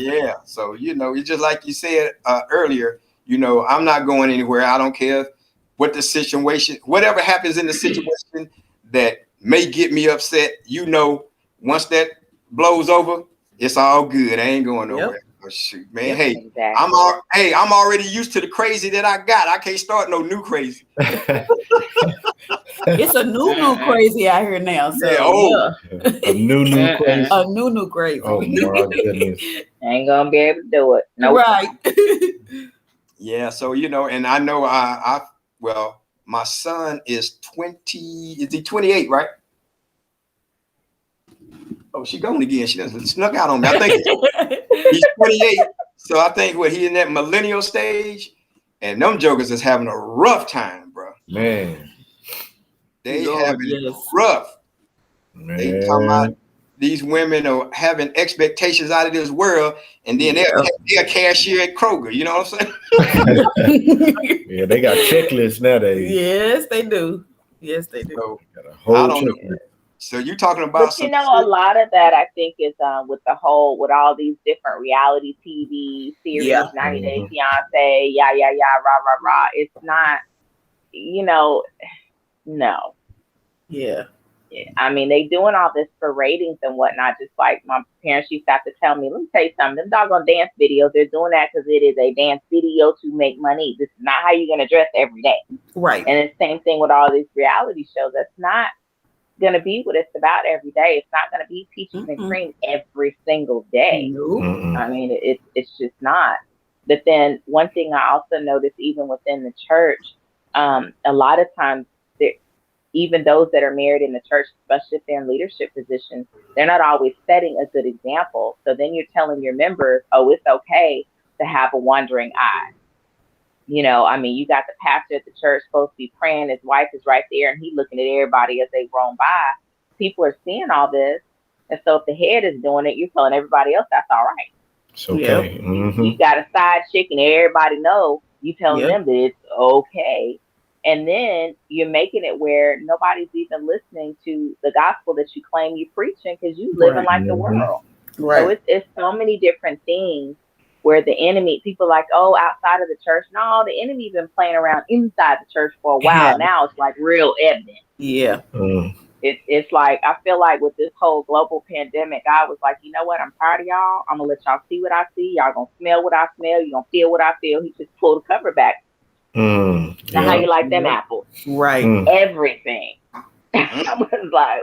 Yeah. So, you know, it's just like you said earlier, you know, I'm not going anywhere. I don't care what the situation, whatever happens in the situation that may get me upset, you know, once that blows over, it's all good. I ain't going nowhere. Oh, shoot, man. I'm already used to the crazy that I got. I can't start no new crazy. It's a new crazy out here now. So a new crazy. A new crazy. Oh my goodness. Ain't gonna be able to do it. No. Right. Yeah. So, you know, and I know well, my son is 20. Is he 28, right? Oh, she going again. She done snuck out on me. I think he's 28. So I think he in that millennial stage, and them jokers is having a rough time, bro. Man. They having it rough. Man. They talking about these women are having expectations out of this world, and then they're a cashier at Kroger. You know what I'm saying? Yeah, they got checklists nowadays. Yes, they do. Yes, they do. So, I don't know. So you're talking about But you know, a lot of that I think is with all these different reality TV series, Yeah. 90 Day Fiance, yeah, rah, rah, rah. It's not, no. Yeah. I mean, they doing all this for ratings and whatnot. Just like my parents used to have to tell me, let me tell you something, them doggone dance videos, they're doing that because it is a dance video to make money. This is not how you're going to dress every day. Right. And it's the same thing with all these reality shows. That's not going to be what it's about every day. It's not going to be peaches and cream every single day. Nope. I mean, it's just not. But then one thing I also noticed, even within the church, a lot of times, even those that are married in the church, especially if they're in leadership positions, they're not always setting a good example. So then you're telling your members, oh, it's okay to have a wandering eye. I mean, you got the pastor at the church supposed to be praying. His wife is right there, and he's looking at everybody as they roam by. People are seeing all this. And so if the head is doing it, you're telling everybody else that's all right. It's okay. You got a side chick, and everybody know you telling them that it's okay. And then you're making it where nobody's even listening to the gospel that you claim you're preaching because you living like the world. Right. So it's so many different things where the enemy, people like, oh, outside of the church. No, the enemy's been playing around inside the church for a while. Now it's like real evident. Yeah. It's like, I feel like with this whole global pandemic, I was like, you know what? I'm tired of y'all. I'm going to let y'all see what I see. Y'all going to smell what I smell. You're going to feel what I feel. He just pulled the cover back. Now, how you like them apples? Right. Everything. I was like,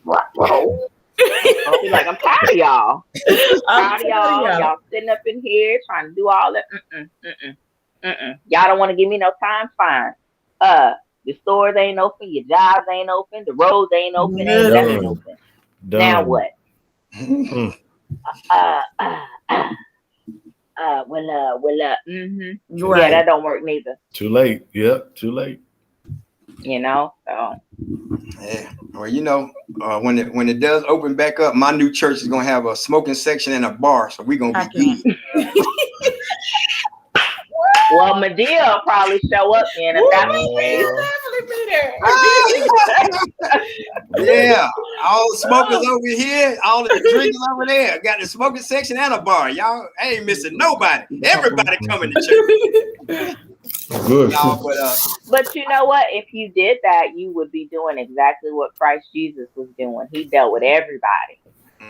what? Whoa. He's like, I'm tired of y'all. Y'all sitting up in here trying to do all that. Y'all don't want to give me no time? Fine. The stores ain't open. Your jobs ain't open. The roads ain't open. Ain't nothing open. Now what? Right. Yeah, that don't work neither. Too late. Yep, too late. So yeah. Well, when it does open back up, my new church is gonna have a smoking section and a bar, so we're gonna be good. Well, Medea will probably show up in if that's the case. Yeah, all the smokers over here, all the drinkers over there. Got the smoking section and a bar. Y'all ain't missing nobody. Everybody coming to church. Good. But you know what? If you did that, you would be doing exactly what Christ Jesus was doing. He dealt with everybody.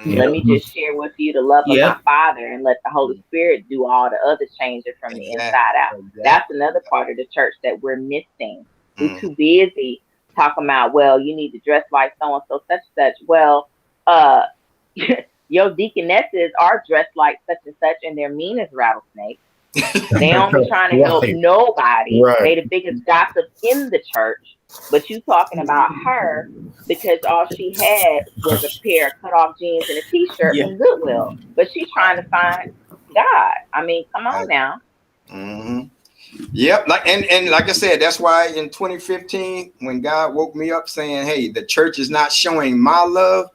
Let me just share with you the love of my Father and let the Holy Spirit do all the other changes from the inside out. That's another part of the church that we're missing. We're too busy talking about, well, you need to dress like so-and-so, such and such. Well, your deaconesses are dressed like such and such, and they're mean as rattlesnakes. They don't be trying to help nobody. They the biggest gossip in the church. But you talking about her because all she had was a pair of cut-off jeans and a t-shirt from Goodwill. But she's trying to find God. I mean, come on now. Yep. And like I said, that's why in 2015, when God woke me up saying, hey, the church is not showing my love,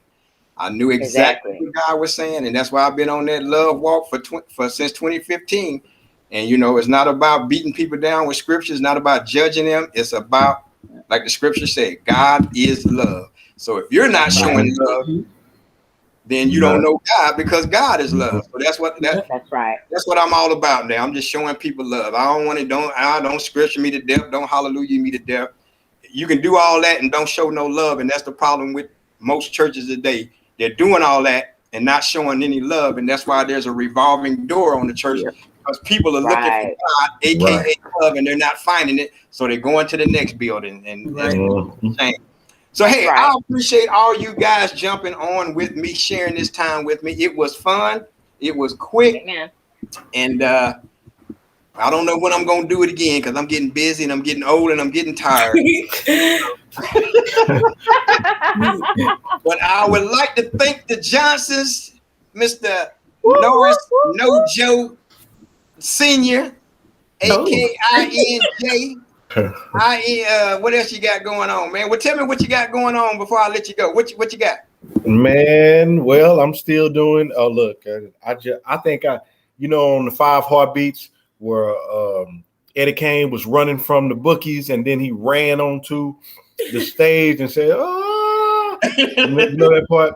I knew exactly what God was saying. And that's why I've been on that love walk since 2015. And, it's not about beating people down with scripture. It's not about judging them. It's about, like the scripture said, God is love. So if you're not showing love, then you don't know God, because God is love. So that's what I'm all about now. I'm just showing people love. I don't scripture me to death. Don't hallelujah me to death. You can do all that and don't show no love. And that's the problem with most churches today. They're doing all that and not showing any love. And that's why there's a revolving door on the church. Because people are looking for God, aka love, and they're not finding it. So they're going to the next building. And that's the shame. So, hey, I appreciate all you guys jumping on with me, sharing this time with me. It was fun. It was quick. Amen. And I don't know when I'm going to do it again, because I'm getting busy and I'm getting old and I'm getting tired. But I would like to thank the Johnsons, Mr. Norris No Joe Senior, AKINJ. What else you got going on, man? Well, tell me what you got going on before I let you go. What you got? Man, well, I'm still doing. Oh, look, I think on the 5 Heartbeats where Eddie Kane was running from the bookies and then he ran onto the stage and said, "Oh, You know that part?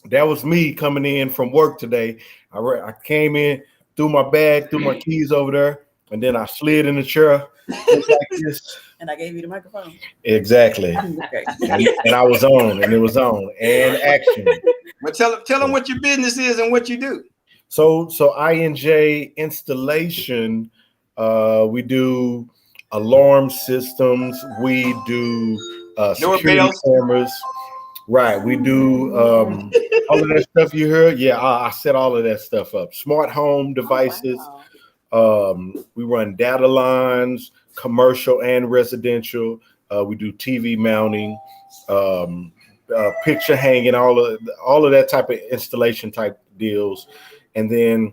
That was me coming in from work today. I came in, threw my bag, threw my keys over there, and then I slid in the chair just like this. And I gave you the microphone. Exactly. Okay. And I was on, and it was on, and action. But tell them what your business is and what you do. So INJ installation, we do alarm systems, we do security Doorbells. cameras. Right, we do all of that stuff you heard. Yeah, I set all of that stuff up. Smart home devices. We run data lines, commercial and residential. We do TV mounting, picture hanging, all of that type of installation type deals. And then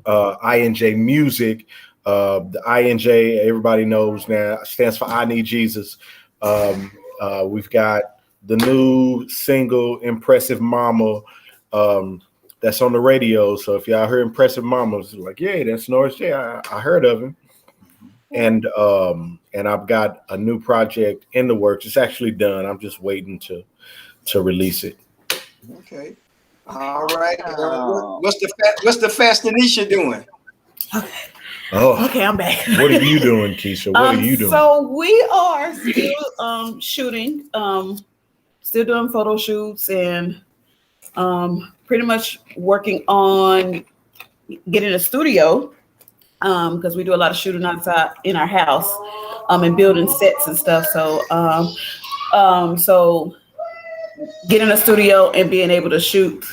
INJ Music. The INJ, everybody knows now, stands for I Need Jesus. We've got the new single Impressive Mama that's on the radio. So if y'all heard Impressive Mama, it's like, yeah, that's Norris J. I heard of him. And I've got a new project in the works. It's actually done. I'm just waiting to release it. Okay. All right. What's the Fastanisha doing? Oh, Okay, I'm back. what are you doing, Keisha? What are you doing? So we are still shooting, still doing photo shoots, and pretty much working on getting a studio because we do a lot of shooting outside in our house and building sets and stuff. So so getting a studio and being able to shoot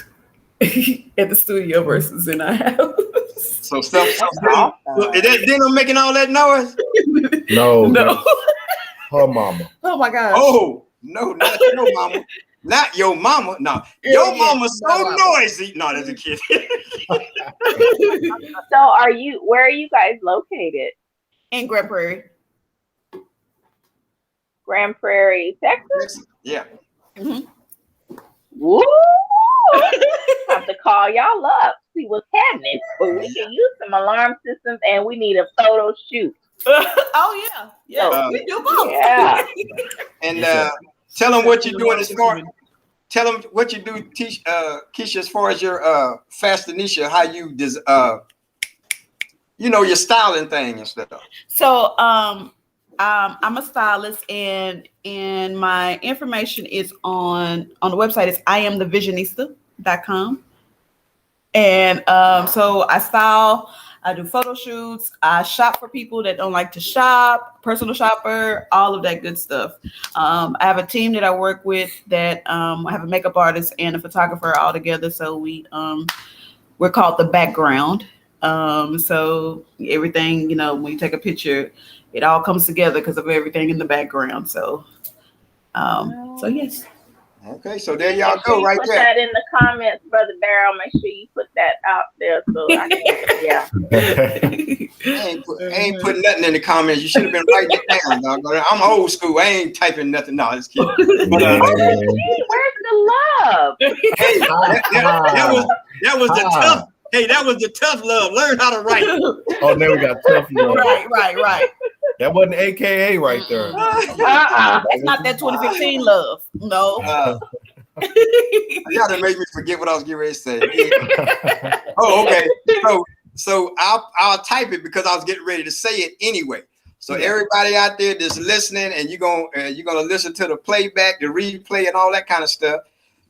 at the studio versus in our house. So stuff. Then I'm making all that noise. No. No. Her mama. Oh my gosh. Oh no, not your mama. Not your mama. No, your mama's so noisy. No, that's a kid. So where are you guys located? In Grand Prairie. Grand Prairie, Texas? Yeah. Mm-hmm. Woo! Have to call y'all up, see what's happening. But we can use some alarm systems and we need a photo shoot. Oh yeah. We do both. Yeah. And tell them what you're doing as far. Tell them what you do, Keisha, as far as your Fastanisha, how you your styling thing and stuff. So I'm a stylist, and my information is on the website. It's IamTheVisionista.com. And so I style, I do photo shoots, I shop for people that don't like to shop, personal shopper, all of that good stuff. I have a team that I work with that I have a makeup artist and a photographer all together. So we're called The Background. So everything, when you take a picture, it all comes together because of everything in the background. So yes. Okay, so there y'all go right put there. That in the comments, Brother Darrell. Make sure you put that out there so I can, yeah. I ain't putting nothing in the comments. You should have been writing it down, dog. I'm old school. I ain't typing nothing. No, just kidding. But, Where's the love? hey, that was the tough. Hey, that was the tough love. Learn how to write. Oh, now we got tough love. Right. That wasn't AKA right there. That's not that 2015 love. No. Y'all done made me forget what I was getting ready to say. Oh, okay. So I'll type it because I was getting ready to say it anyway. So everybody out there that's listening, and you're gonna listen to the playback, the replay, and all that kind of stuff.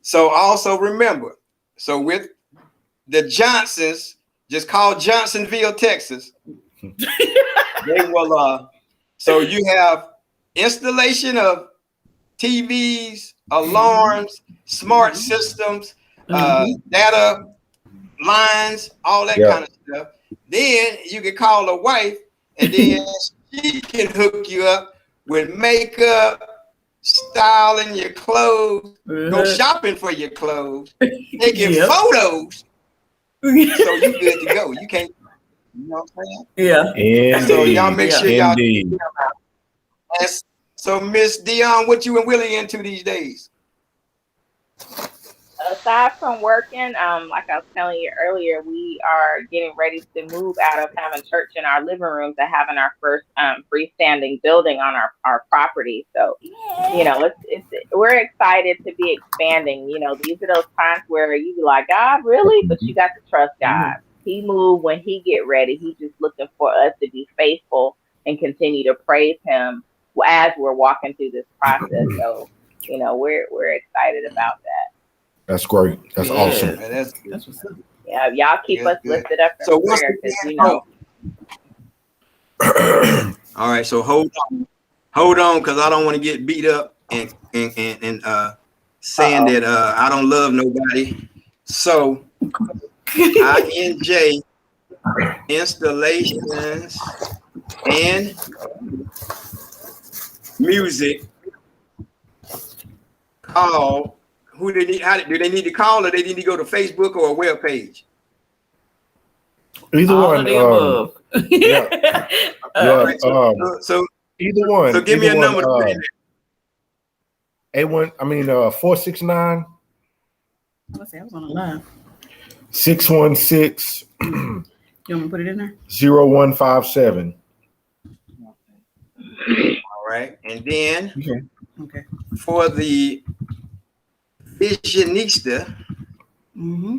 So also remember, so with the Johnsons, just call Johnsonville, Texas. They will. So you have installation of TVs, alarms, smart systems, data lines, all that kind of stuff. Then you can call the wife, and then she can hook you up with makeup, styling your clothes, go shopping for your clothes, taking photos. So you good to go. You can't. You know what I'm saying? Yeah. Indeed. So y'all make sure y'all. Indeed. So Miss Dion, what you and Willie into these days? aside from working, like I was telling you earlier, we are getting ready to move out of having church in our living room to having our first freestanding building on our property. So, you know, it's we're excited to be expanding. You know, these are those times where you be like, God, really? But you got to trust God. He moved when he get ready. He's just looking for us to be faithful and continue to praise him as we're walking through this process. So, you know, we're excited about that. That's great. That's awesome. Man, that's good. That's what's up. Yeah, y'all keep That's us good. lifted up in So once prayer because again, you know. all right, so hold on, because I don't want to get beat up and saying that I don't love nobody. So INJ Installations and Music. Call who they need. How do they need to call, or they need to go to Facebook or a web page? Either All one. of the above. Yeah. Right, so Either one. So give me a number to put in there. A1. I mean 469. Let's see, I was on the line. 616 You want me to put it in there? 0157. All right, and then Okay. for the Visionista, Mm-hmm.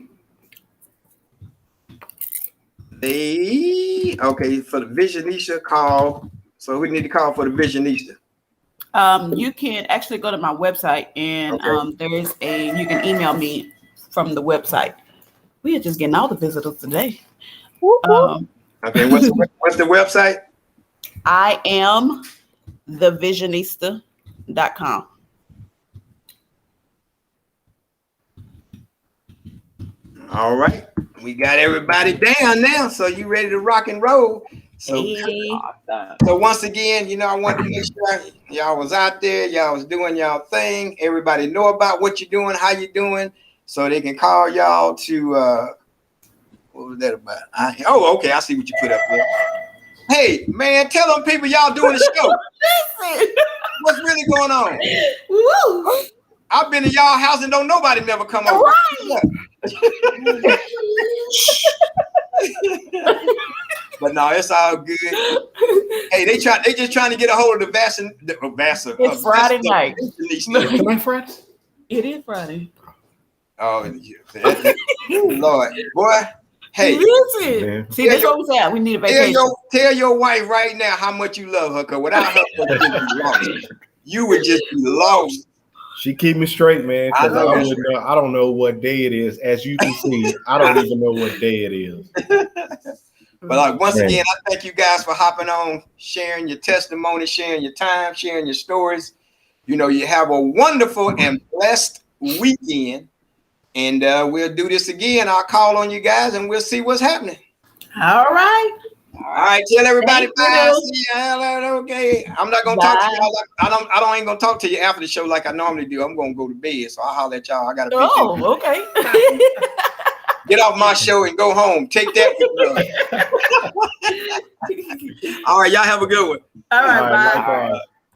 for the Visionista call. So we need to call for the Visionista. You can actually go to my website and Okay. you can email me from the website. We are just getting all the visitors today. Okay, what's the website? I am thevisionista.com. All right, we got everybody down now, so you ready to rock and roll. So, Awesome. so once again, you know, I wanted to make sure y'all was out there, y'all was doing y'all thing. Everybody know about what you're doing, how you're doing, so they can call y'all to what was that about? Okay, I see what you put up there. Hey, man, tell them people y'all doing the show. What's really going on? Woo! I've been to y'all house and don't nobody never come over. But no, it's all good. Hey, they just trying to get a hold of the Vasa. It's Friday night. Tonight, Friday? It is Friday. Oh, Lord, boy. Hey, listen. Man. See, that's what we said. We need a vacation. tell your wife right now how much you love her, because without her, you would just be lost. She keep me straight, man. I Because know. I don't know what day it is. As you can see, I don't even know what day it is. But once Man. again, I thank you guys for hopping on, sharing your testimony, sharing your time, sharing your stories. You know, you have a wonderful and blessed weekend. And we'll do this again. I'll call on you guys and we'll see what's happening. All right. All right, tell everybody Thank bye. you. See you. Okay. I'm not gonna talk to y'all. I ain't gonna talk to you after the show like I normally do. I'm gonna go to bed. So I'll holler at y'all. I gotta Okay. get off my show and go home. Take that. All right, y'all have a good one. All right, bye. Likewise.